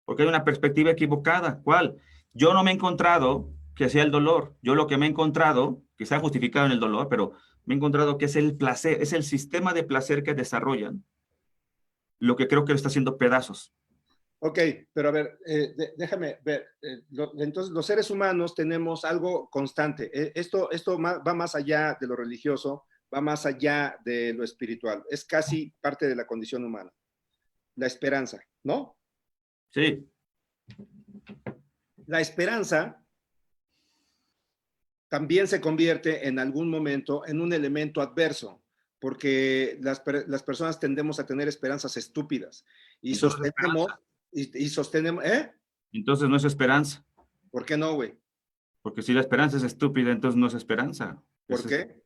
Porque hay una perspectiva equivocada. ¿Cuál? Yo no me he encontrado que sea el dolor. Yo lo que me he encontrado, que está justificado en el dolor, pero me he encontrado que es el placer, es el sistema de placer que desarrollan, lo que creo que lo está haciendo pedazos. Ok, pero a ver, déjame ver. Entonces, los seres humanos tenemos algo constante. Esto va más allá de lo religioso, va más allá de lo espiritual. Es casi parte de la condición humana. La esperanza, ¿no? Sí, La esperanza también se convierte en algún momento en un elemento adverso, porque las personas tendemos a tener esperanzas estúpidas y entonces sostenemos, esperanza. y sostenemos, ¿eh? Entonces no es esperanza. ¿Por qué no, güey? Porque si la esperanza es estúpida, entonces no es esperanza. ¿Por qué?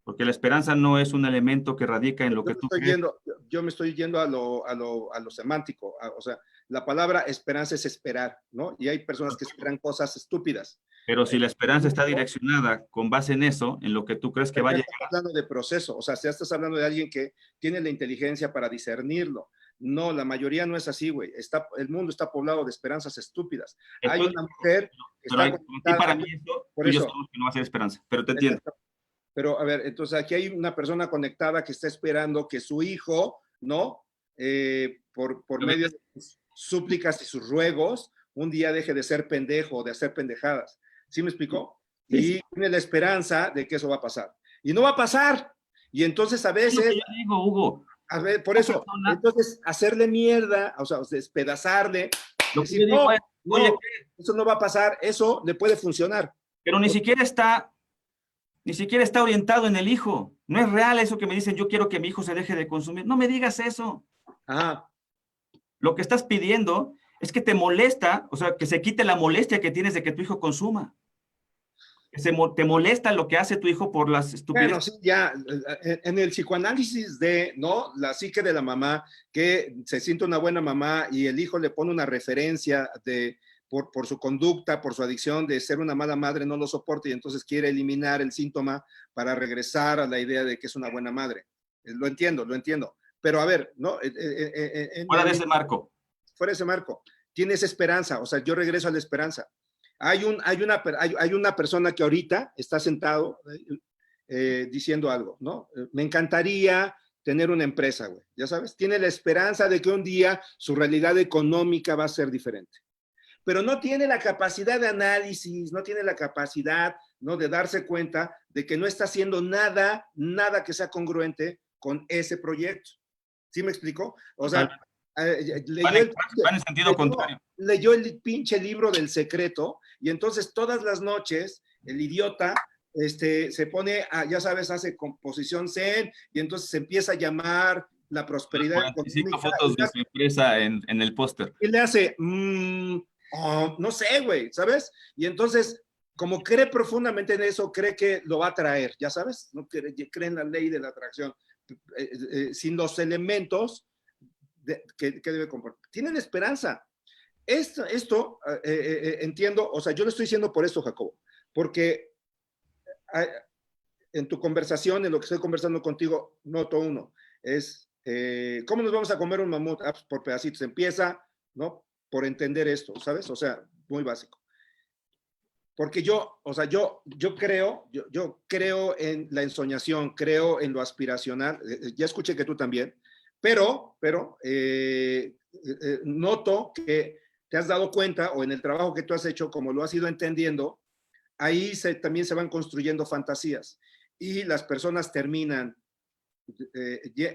Porque la esperanza no es un elemento que radica en lo que tú crees. Yo me estoy yendo a lo semántico, o sea, la palabra esperanza es esperar, ¿no? Y hay personas que esperan cosas estúpidas. Pero si la esperanza está ¿No? direccionada con base en eso, en lo que tú crees que Pero va a ya llegar. estás hablando de proceso, o sea, ya estás hablando de alguien que tiene la inteligencia para discernirlo. No, la mayoría no es así, güey. El mundo está poblado de esperanzas estúpidas. Hay Estoy, una mujer que pero está aquí conectada, para mí eso, por tú y yo eso, sabemos que no va a ser esperanza, pero te entiendo. pero a ver, entonces aquí hay una persona conectada que está esperando que su hijo, ¿no? Por medio de sus súplicas y sus ruegos, un día deje de ser pendejo, de hacer pendejadas. ¿Sí me explicó? Sí, sí. Y tiene la esperanza de que eso va a pasar. Y no va a pasar. Y entonces a Es lo que veces, yo digo, Hugo. a ver, por eso, entonces hacerle mierda, o sea, despedazarle, Lo que decir, yo digo no, es, oye, no, eso no va a pasar, eso le puede funcionar. pero ni siquiera está orientado en el hijo. No es real eso que me dicen, yo quiero que mi hijo se deje de consumir. No me digas eso. Ajá. Lo que estás pidiendo es que te molesta, o sea, que se quite la molestia que tienes de que tu hijo consuma. Te molesta lo que hace tu hijo por las Bueno, estupideces. sí, ya, en el psicoanálisis de, ¿no? La psique de la mamá, que se siente una buena mamá y el hijo le pone una referencia por su conducta, por su adicción de ser una mala madre, no lo soporta y entonces quiere eliminar el síntoma para regresar a la idea de que es una buena madre. Lo entiendo, lo entiendo. Pero a ver, ¿no? Fuera de ese marco. Fuera de ese marco, tienes esperanza, o sea, yo regreso a la esperanza. Hay una persona que ahorita está sentado diciendo algo, ¿no? Me encantaría tener una empresa, güey, ya sabes, tiene la esperanza de que un día su realidad económica va a ser diferente, pero no tiene la capacidad de análisis, no tiene la capacidad, ¿no? De darse cuenta de que no está haciendo nada que sea congruente con ese proyecto. ¿Sí me explico? O sea, van en sentido contrario. leyó el pinche libro del secreto y entonces todas las noches el idiota se pone, ya sabes, hace composición zen y entonces se empieza a llamar la prosperidad 45 fotos de su empresa en el póster. Y le hace, no sé, güey, ¿sabes? Y entonces, como cree profundamente en eso, cree que lo va a traer, ya sabes, no cree en la ley de la atracción, sin los elementos que debe comportar. Tienen esperanza. Esto entiendo, o sea, yo lo estoy diciendo por esto, Jacobo, porque en tu conversación, en lo que estoy conversando contigo, noto uno, es, ¿cómo nos vamos a comer un mamut? Ah, pues por pedacitos. Empieza, ¿no? Por entender esto, ¿sabes? O sea, muy básico. Porque o sea, yo creo en la ensoñación, creo en lo aspiracional, ya escuché que tú también, pero noto que te has dado cuenta, o en el trabajo que tú has hecho, como lo has ido entendiendo, ahí también se van construyendo fantasías y las personas terminan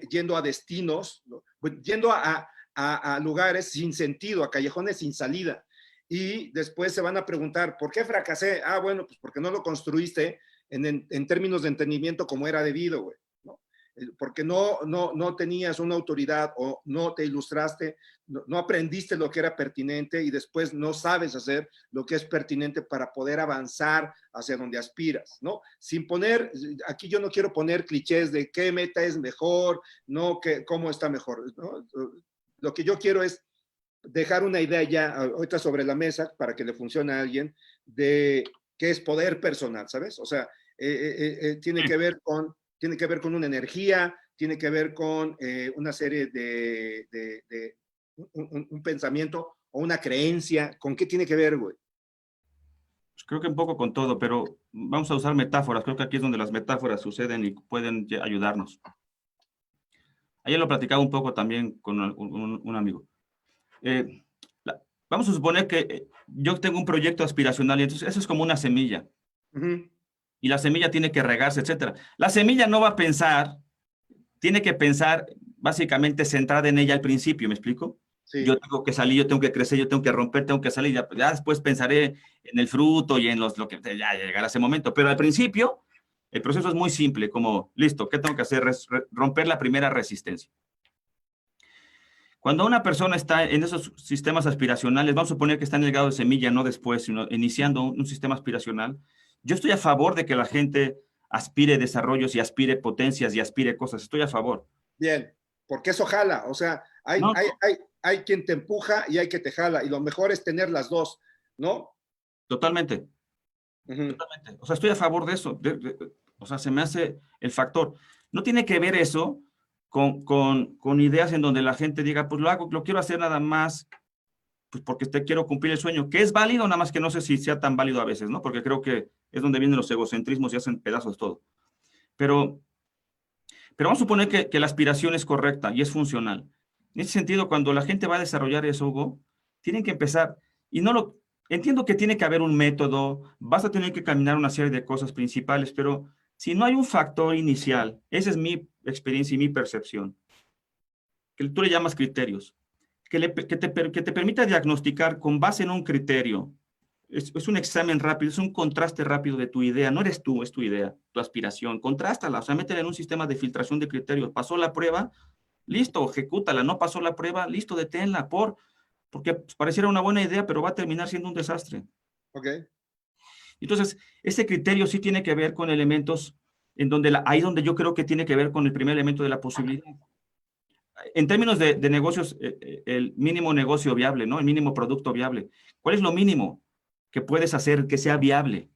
yendo a destinos, ¿no? Yendo a lugares sin sentido, a callejones sin salida. Y después se van a preguntar, ¿por qué fracasé? Ah, bueno, pues porque no lo construiste en términos de entendimiento como era debido, güey, ¿no? Porque no tenías una autoridad o no te ilustraste, no aprendiste lo que era pertinente y después no sabes hacer lo que es pertinente para poder avanzar hacia donde aspiras, ¿no? Sin poner, aquí yo no quiero poner clichés de qué meta es mejor, no, cómo está mejor, ¿no? Lo que yo quiero es dejar una idea ya ahorita sobre la mesa para que le funcione a alguien de qué es poder personal, ¿sabes? O sea, tiene que ver con una energía, tiene que ver con una serie de un pensamiento o una creencia. ¿Con qué tiene que ver, güey? Pues creo que un poco con todo, pero vamos a usar metáforas. Creo que aquí es donde las metáforas suceden y pueden ayudarnos. Ayer lo platicaba un poco también con un amigo. Vamos a suponer que yo tengo un proyecto aspiracional y entonces eso es como una semilla. Y la semilla tiene que regarse, etcétera. La semilla no va a pensar, tiene que pensar básicamente centrada en ella al principio, ¿me explico? Sí. Yo tengo que salir, yo tengo que crecer, yo tengo que romper, tengo que salir, ya después pensaré en el fruto y en lo que ya llegará ese momento. Pero al principio, el proceso es muy simple, como, listo, ¿qué tengo que hacer? Romper la primera resistencia. Cuando una persona está en esos sistemas aspiracionales, vamos a suponer que está en el grado de semilla, no después, sino iniciando un sistema aspiracional, yo estoy a favor de que la gente aspire desarrollos y aspire potencias y aspire cosas. Estoy a favor. Bien, porque eso jala. O sea, hay quien te empuja y hay quien te jala. Y lo mejor es tener las dos, ¿no? Totalmente. Totalmente. O sea, estoy a favor de eso. O sea, se me hace el factor. No tiene que ver eso con ideas en donde la gente diga, pues lo quiero hacer nada más, pues porque quiero cumplir el sueño, que es válido, nada más que no sé si sea tan válido a veces, ¿no? Porque creo que es donde vienen los egocentrismos y hacen pedazos todo. Pero vamos a suponer que la aspiración es correcta y es funcional. En ese sentido, cuando la gente va a desarrollar eso, Hugo, tienen que empezar, entiendo que tiene que haber un método, vas a tener que caminar una serie de cosas principales, pero Si no hay un factor inicial, esa es mi experiencia y mi percepción, que tú le llamas criterios, que te permita diagnosticar con base en un criterio. Es un examen rápido, es un contraste rápido de tu idea. No eres tú, es tu idea, tu aspiración. Contrástala, o sea, métela en un sistema de filtración de criterios. ¿Pasó la prueba? Listo, ejecútala. ¿No pasó la prueba? Listo, deténla. Porque pareciera una buena idea, pero va a terminar siendo un desastre. Ok. Entonces, ese criterio sí tiene que ver con elementos en donde ahí donde yo creo que tiene que ver con el primer elemento de la posibilidad. En términos de negocios, el mínimo negocio viable, ¿no? El mínimo producto viable. ¿Cuál es lo mínimo que puedes hacer que sea viable?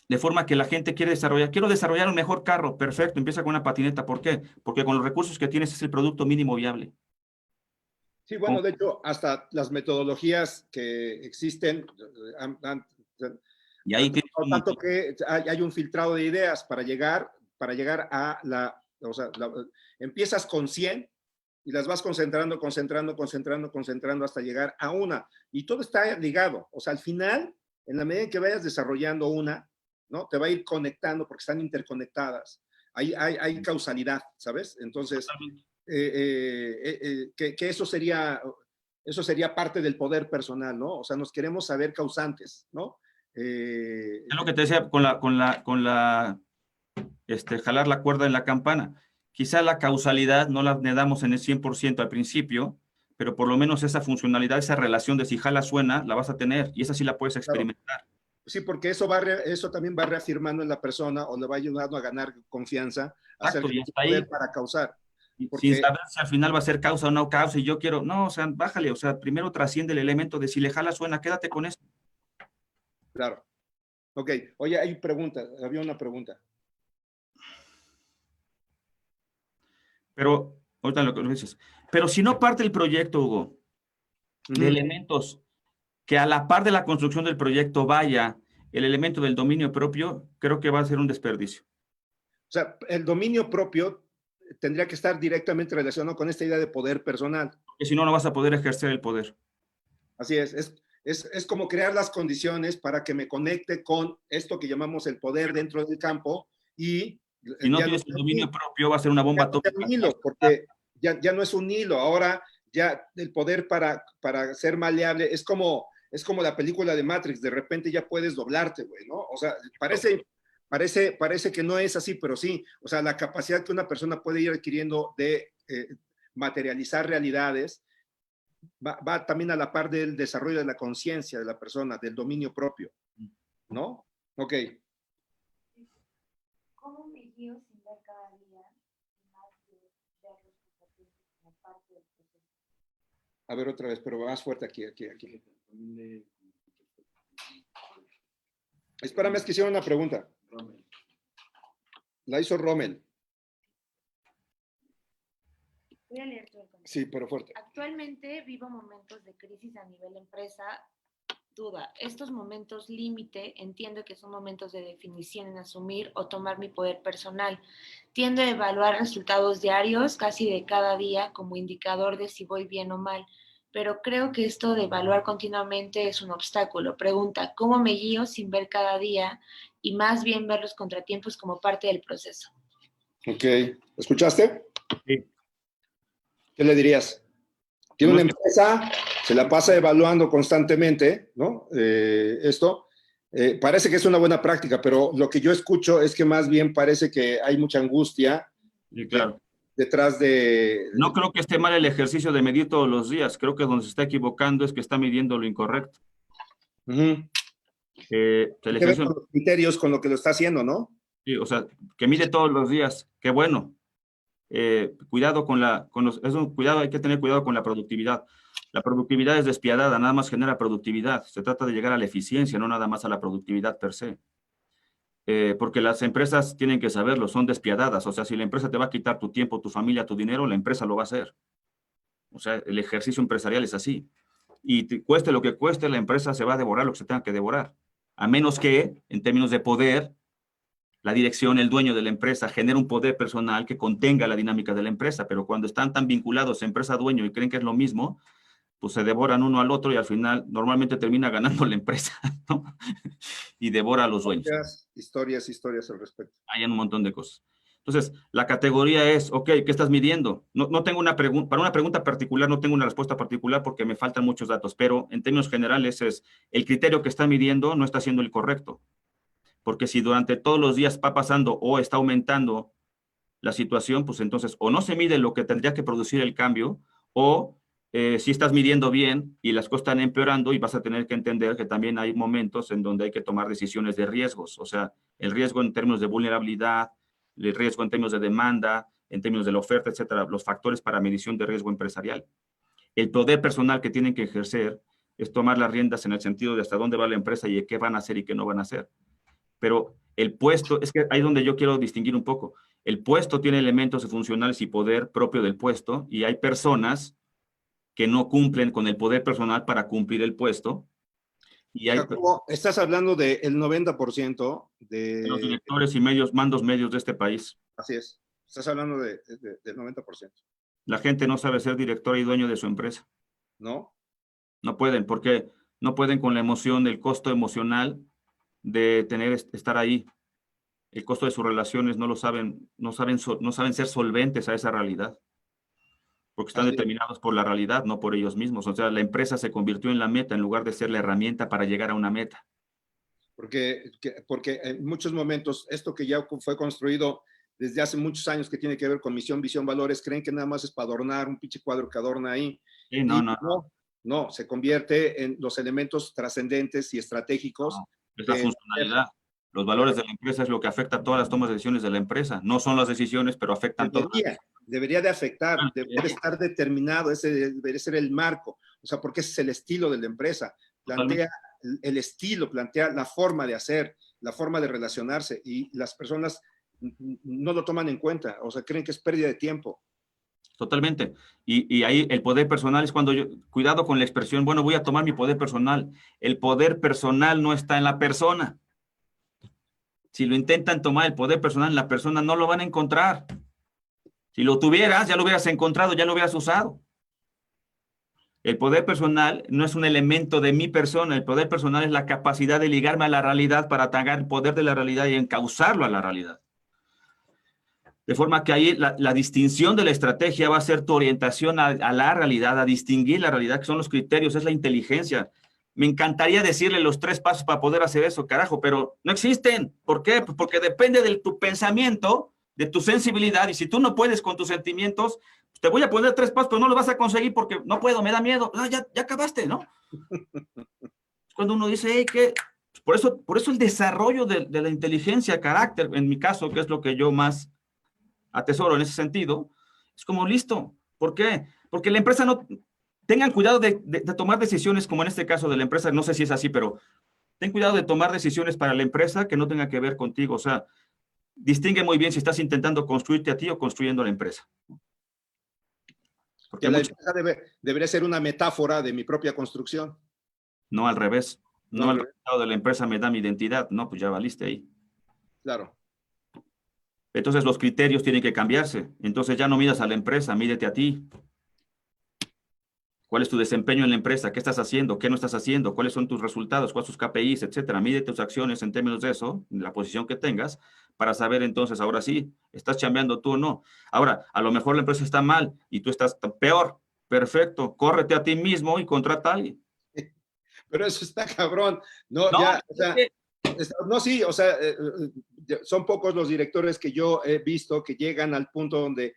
De forma que la gente quiere desarrollar, quiero desarrollar un mejor carro, perfecto, empieza con una patineta. ¿Por qué? Porque con los recursos que tienes es el producto mínimo viable. Sí, bueno, de hecho, hasta las metodologías que existen Y ahí tienes por tanto que hay un filtrado de ideas para llegar a o sea, empiezas con 100 y las vas concentrando hasta llegar a una. Y todo está ligado. O sea, al final, en la medida en que vayas desarrollando una, ¿no? Te va a ir conectando porque están interconectadas. Hay causalidad, ¿sabes? Entonces, que eso sería parte del poder personal, ¿no? O sea, nos queremos saber causantes, ¿no? Es lo que te decía jalar la cuerda en la campana. Quizá la causalidad no la damos en el 100% al principio, pero por lo menos esa funcionalidad, esa relación de si jala suena, la vas a tener y esa sí la puedes experimentar. Claro. Sí, porque eso también va reafirmando en la persona o le va ayudando a ganar confianza, a hacer poder para causar. Porque, sin saber si al final va a ser causa o no causa y yo quiero, no, o sea, bájale, o sea, primero trasciende el elemento de si le jala suena, quédate con eso. Claro. Ok, oye, había una pregunta. Pero, ahorita lo que dices, pero si no parte el proyecto, Hugo, de elementos que a la par de la construcción del proyecto vaya el elemento del dominio propio, creo que va a ser un desperdicio. O sea, el dominio propio tendría que estar directamente relacionado con esta idea de poder personal. Porque si no, no vas a poder ejercer el poder. Así es como crear las condiciones para que me conecte con esto que llamamos el poder dentro del campo y... Si no tienes el dominio propio, va a ser una bomba atómica. Porque ya no es un hilo, ahora ya el poder para ser maleable es como la película de Matrix, de repente ya puedes doblarte, güey, ¿no? O sea, parece que no es así, pero sí, o sea, la capacidad que una persona puede ir adquiriendo de materializar realidades va también a la par del desarrollo de la conciencia de la persona, del dominio propio, ¿no? Ok. ¿Cómo me guío sin ver cada día más de ver los comportamientos como parte del proceso? A ver otra vez, pero más fuerte aquí. Espérame, es que hicieron una pregunta. La hizo Rommel. Voy a leer todo el comentario. Sí, pero fuerte. Actualmente vivo momentos de crisis a nivel empresa. Duda, estos momentos límite entiendo que son momentos de definición en asumir o tomar mi poder personal. Tiendo a evaluar resultados diarios, casi de cada día, como indicador de si voy bien o mal, pero creo que esto de evaluar continuamente es un obstáculo. Pregunta, ¿cómo me guío sin ver cada día y más bien ver los contratiempos como parte del proceso? Ok, ¿escuchaste? Sí. ¿Qué le dirías? Tiene una empresa, se la pasa evaluando constantemente, ¿no? Esto parece que es una buena práctica, pero lo que yo escucho es que más bien parece que hay mucha angustia sí, claro. Detrás de... No creo que esté mal el ejercicio de medir todos los días. Creo que donde se está equivocando es que está midiendo lo incorrecto. Con los criterios con lo que lo está haciendo, ¿no? Sí, o sea, que mide todos los días. Qué bueno. Cuidado cuidado, hay que tener cuidado con la productividad. La productividad es despiadada, nada más genera productividad. Se trata de llegar a la eficiencia, no nada más a la productividad per se. Porque las empresas tienen que saberlo, son despiadadas. O sea, si la empresa te va a quitar tu tiempo, tu familia, tu dinero, la empresa lo va a hacer. O sea, el ejercicio empresarial es así. Y cueste lo que cueste, la empresa se va a devorar lo que se tenga que devorar. A menos que, en términos de poder, la dirección, el dueño de la empresa, genera un poder personal que contenga la dinámica de la empresa. Pero cuando están tan vinculados empresa-dueño y creen que es lo mismo, pues se devoran uno al otro y al final normalmente termina ganando la empresa, ¿no? Y devora a los dueños. Historias al respecto. Hay un montón de cosas. Entonces, la categoría es, ok, ¿qué estás midiendo? No tengo una pregunta, para una pregunta particular no tengo una respuesta particular porque me faltan muchos datos, pero en términos generales es, el criterio que está midiendo no está siendo el correcto. Porque si durante todos los días va pasando o está aumentando la situación, pues entonces o no se mide lo que tendría que producir el cambio, o si estás midiendo bien y las cosas están empeorando y vas a tener que entender que también hay momentos en donde hay que tomar decisiones de riesgos, o sea, el riesgo en términos de vulnerabilidad, el riesgo en términos de demanda, en términos de la oferta, etcétera, los factores para medición de riesgo empresarial. El poder personal que tienen que ejercer es tomar las riendas en el sentido de hasta dónde va la empresa y qué van a hacer y qué no van a hacer. Pero el puesto, es que ahí es donde yo quiero distinguir un poco. El puesto tiene elementos funcionales y poder propio del puesto, y hay personas que no cumplen con el poder personal para cumplir el puesto. Y hay Jacobo, estás hablando del 90% los de... directores y mandos medios de este país. Así es, estás hablando del 90%, La gente no sabe ser director y dueño de su empresa. ¿no? No pueden, porque no pueden con la emoción, el costo emocional de estar ahí. El costo de sus relaciones no lo saben, no saben ser solventes a esa realidad, porque están Así es. determinados por la realidad, no por ellos mismos. O sea, la empresa se convirtió en la meta en lugar de ser la herramienta para llegar a una meta. Porque en muchos momentos esto que ya fue construido desde hace muchos años, que tiene que ver con misión, visión, valores, creen que nada más es para adornar un pinche cuadro que adorna ahí. Sí, no, Y no, no, se convierte en los elementos trascendentes y estratégicos no. Es la de... funcionalidad. Los valores de la empresa es lo que afecta a todas las tomas de decisiones de la empresa. No son las decisiones, pero afectan todas. Debería de afectar, debería de estar determinado, ese debería ser el marco, o sea, porque ese es el estilo de la empresa, plantea el estilo, plantea la forma de hacer, la forma de relacionarse, y las personas no lo toman en cuenta, o sea, creen que es pérdida de tiempo. Totalmente. Y ahí el poder personal es cuando cuidado con la expresión, bueno, voy a tomar mi poder personal. El poder personal no está en la persona. Si lo intentan tomar el poder personal en la persona, no lo van a encontrar. Si lo tuvieras, ya lo hubieras encontrado, ya lo hubieras usado. El poder personal no es un elemento de mi persona, el poder personal es la capacidad de ligarme a la realidad para atacar el poder de la realidad y encauzarlo a la realidad. De forma que ahí la distinción de la estrategia va a ser tu orientación a la realidad, a distinguir la realidad, que son los criterios, es la inteligencia. Me encantaría decirle los 3 pasos para poder hacer eso, carajo, pero no existen. ¿Por qué? Pues porque depende de tu pensamiento, de tu sensibilidad, y si tú no puedes con tus sentimientos, pues te voy a poner 3 pasos, pero no los vas a conseguir porque no puedo, me da miedo. Ah, ya acabaste, ¿no? Cuando uno dice, hey, ¿qué? Por eso el desarrollo de la inteligencia, carácter, en mi caso, que es lo que yo más atesoro en ese sentido, es como listo. ¿Por qué? Porque la empresa no... Tengan cuidado de tomar decisiones, como en este caso de la empresa, no sé si es así, pero ten cuidado de tomar decisiones para la empresa que no tenga que ver contigo. O sea, distingue muy bien si estás intentando construirte a ti o construyendo la empresa. Porque Que la empresa debería ser una metáfora de mi propia construcción. No al revés. No No al el revés. resultado de la empresa me da mi identidad. No, pues ya valiste ahí. Claro. Entonces los criterios tienen que cambiarse. Entonces ya no midas a la empresa, mídete a ti. ¿Cuál es tu desempeño en la empresa? ¿Qué estás haciendo? ¿Qué no estás haciendo? ¿Cuáles son tus resultados? ¿Cuáles son tus KPIs? Etcétera. Mide tus acciones en términos de eso, en la posición que tengas, para saber entonces, ahora sí, ¿estás chambeando tú o no? Ahora, a lo mejor la empresa está mal y tú estás peor. Perfecto. Córrete a ti mismo y contrata a alguien. Pero eso está cabrón. No, No, ya, o sea, no, sí, o sea, son pocos los directores que yo he visto que llegan al punto donde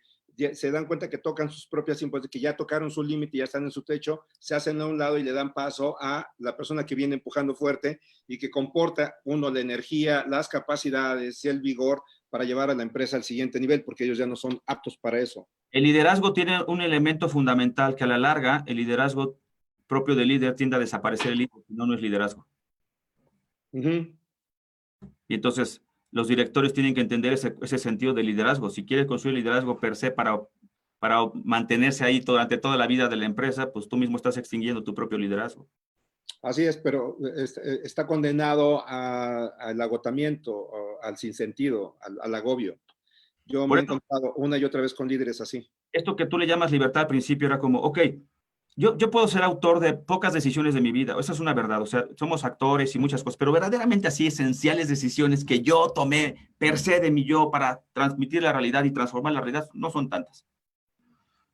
se dan cuenta que tocan sus propias impuestos, que ya tocaron su límite y ya están en su techo, se hacen a un lado y le dan paso a la persona que viene empujando fuerte y que comporta, uno, la energía, las capacidades y el vigor para llevar a la empresa al siguiente nivel, porque ellos ya no son aptos para eso. El liderazgo tiene un elemento fundamental que a la larga, el liderazgo propio del líder tiende a desaparecer el líder, si no, no es liderazgo. Uh-huh. Y entonces los directores tienen que entender ese sentido de liderazgo. Si quieres construir liderazgo per se para mantenerse ahí durante toda la vida de la empresa, pues tú mismo estás extinguiendo tu propio liderazgo. Así es, pero está condenado al agotamiento, al sinsentido, al agobio. Yo me he encontrado una y otra vez con líderes así. Esto que tú le llamas libertad al principio era como, ok, Yo puedo ser autor de pocas decisiones de mi vida, esa es una verdad, o sea, somos actores y muchas cosas, pero verdaderamente así esenciales decisiones que yo tomé per se de mi yo para transmitir la realidad y transformar la realidad, no son tantas.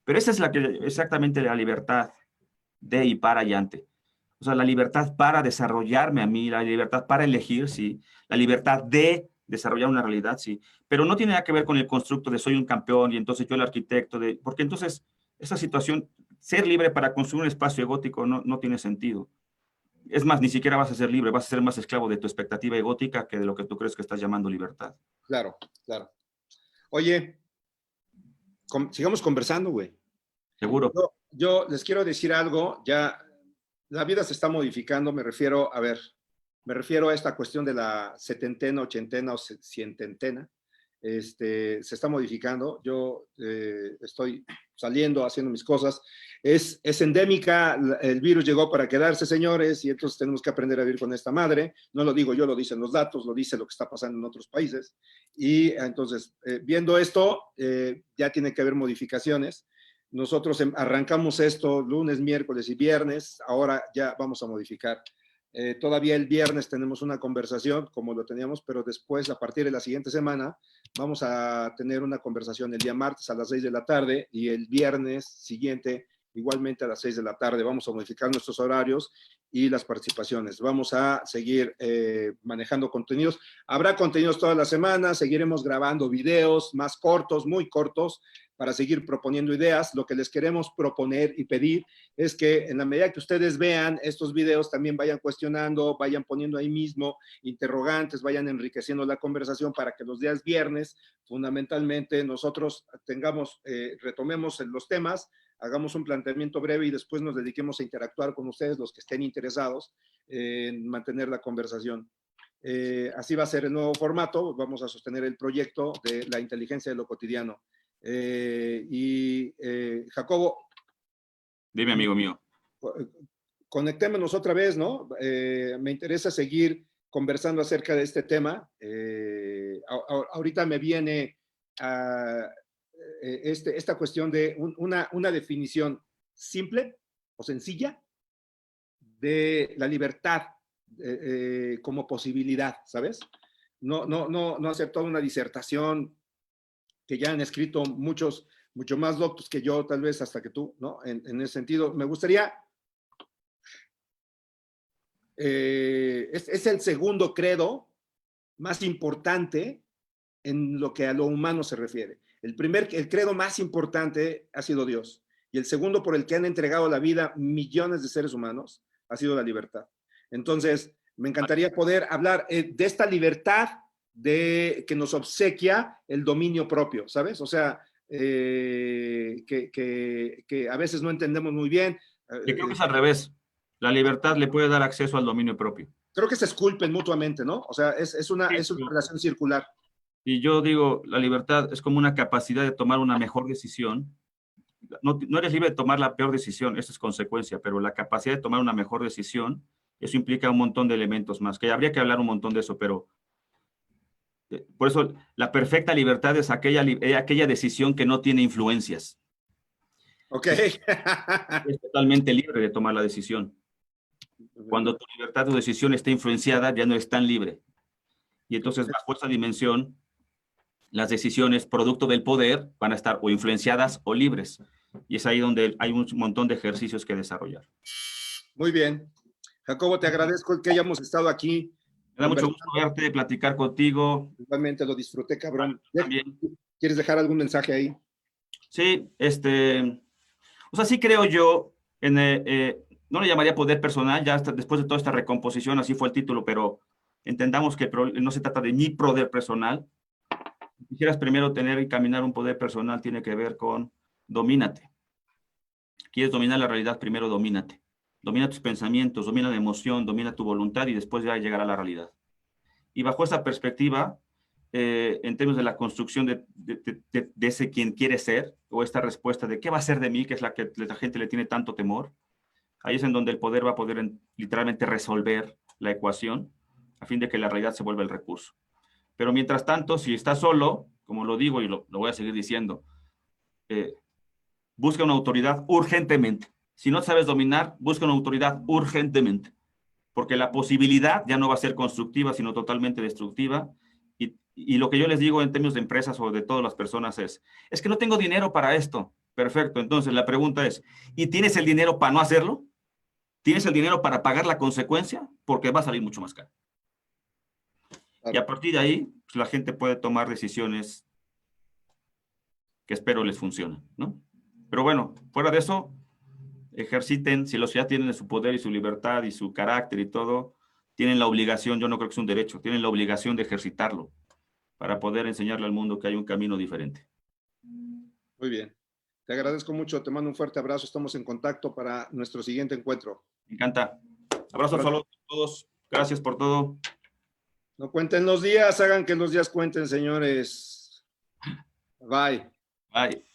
Pero esa es exactamente la libertad de y para y ante. O sea, la libertad para desarrollarme a mí, la libertad para elegir, sí, la libertad de desarrollar una realidad, sí, pero no tiene nada que ver con el constructo de soy un campeón y entonces yo el arquitecto, porque entonces esa situación, ser libre para construir un espacio egótico no tiene sentido. Es más, ni siquiera vas a ser libre, vas a ser más esclavo de tu expectativa egótica que de lo que tú crees que estás llamando libertad. Claro, claro. Oye, sigamos conversando, güey. Seguro. Yo les quiero decir algo, ya la vida se está modificando, me refiero a esta cuestión de la setentena, ochentena o ciententena, se está modificando, yo estoy saliendo, haciendo mis cosas, es endémica, el virus llegó para quedarse, señores, y entonces tenemos que aprender a vivir con esta madre, no lo digo yo, lo dicen los datos, lo dice lo que está pasando en otros países, y entonces, viendo esto, ya tiene que haber modificaciones. Nosotros arrancamos esto lunes, miércoles y viernes, ahora ya vamos a modificar. Todavía el viernes tenemos una conversación, como lo teníamos, pero después, a partir de la siguiente semana, vamos a tener una conversación el día martes a las 6 de la tarde y el viernes siguiente, igualmente a las 6 de la tarde. Vamos a modificar nuestros horarios y las participaciones. Vamos a seguir manejando contenidos. Habrá contenidos toda la semana, seguiremos grabando videos más cortos, muy cortos, para seguir proponiendo ideas. Lo que les queremos proponer y pedir es que en la medida que ustedes vean estos videos, también vayan cuestionando, vayan poniendo ahí mismo interrogantes, vayan enriqueciendo la conversación para que los días viernes, fundamentalmente, nosotros retomemos los temas, hagamos un planteamiento breve y después nos dediquemos a interactuar con ustedes, los que estén interesados en mantener la conversación. Así va a ser el nuevo formato. Vamos a sostener el proyecto de la inteligencia de lo cotidiano. Jacobo. Dime, amigo mío. Conectémonos otra vez, ¿no? Me interesa seguir conversando acerca de este tema. Ahorita me viene esta cuestión de una definición simple o sencilla de la libertad como posibilidad, ¿sabes? No hacer toda una disertación que ya han escrito mucho más doctos que yo, tal vez hasta que tú, ¿no? En ese sentido, me gustaría, es el segundo credo más importante en lo que a lo humano se refiere. El credo más importante ha sido Dios, y el segundo por el que han entregado la vida millones de seres humanos ha sido la libertad. Entonces, me encantaría poder hablar de esta libertad que nos obsequia el dominio propio, ¿sabes? O sea, que a veces no entendemos muy bien. Yo creo que es al revés. La libertad le puede dar acceso al dominio propio. Creo que se esculpen mutuamente, ¿no? O sea, es una relación circular. Y yo digo, la libertad es como una capacidad de tomar una mejor decisión. No eres libre de tomar la peor decisión, esa es consecuencia, pero la capacidad de tomar una mejor decisión, eso implica un montón de elementos más, que habría que hablar un montón de eso, pero por eso la perfecta libertad es aquella decisión que no tiene influencias. Ok. Es totalmente libre de tomar la decisión. Cuando tu libertad, tu decisión está influenciada, ya no es tan libre. Y entonces, bajo esa dimensión, las decisiones producto del poder van a estar o influenciadas o libres. Y es ahí donde hay un montón de ejercicios que desarrollar. Muy bien. Jacobo, te agradezco que hayamos estado aquí. Me da mucho gusto verte, platicar contigo. Realmente lo disfruté, cabrón. También. ¿Quieres dejar algún mensaje ahí? Sí, o sea, sí creo yo, no le llamaría poder personal, ya después de toda esta recomposición, así fue el título, pero entendamos que no se trata de mi poder personal. Si quisieras primero tener y caminar un poder personal, tiene que ver con domínate. Quieres dominar la realidad, primero domínate. Domina tus pensamientos, domina la emoción, domina tu voluntad y después ya llegará a la realidad. Y bajo esa perspectiva, en términos de la construcción de ese quien quiere ser, o esta respuesta de qué va a ser de mí, que es la que la gente le tiene tanto temor, ahí es en donde el poder va a poder literalmente resolver la ecuación a fin de que la realidad se vuelva el recurso. Pero mientras tanto, si estás solo, como lo digo y lo voy a seguir diciendo, busca una autoridad urgentemente. Si no sabes dominar, busca una autoridad urgentemente, porque la posibilidad ya no va a ser constructiva, sino totalmente destructiva. Y lo que yo les digo en términos de empresas o de todas las personas es que no tengo dinero para esto. Perfecto, entonces la pregunta es, ¿y tienes el dinero para no hacerlo? ¿Tienes el dinero para pagar la consecuencia? Porque va a salir mucho más caro. Claro. Y a partir de ahí, pues, la gente puede tomar decisiones que espero les funcionen, ¿no? Pero bueno, fuera de eso, ejerciten, si los ya tienen su poder y su libertad y su carácter y todo, tienen la obligación, yo no creo que es un derecho, tienen la obligación de ejercitarlo para poder enseñarle al mundo que hay un camino diferente. Muy bien. Te agradezco mucho, te mando un fuerte abrazo, estamos en contacto para nuestro siguiente encuentro. Me encanta. Abrazos a todos, gracias por todo. No cuenten los días, hagan que los días cuenten, señores. Bye. Bye.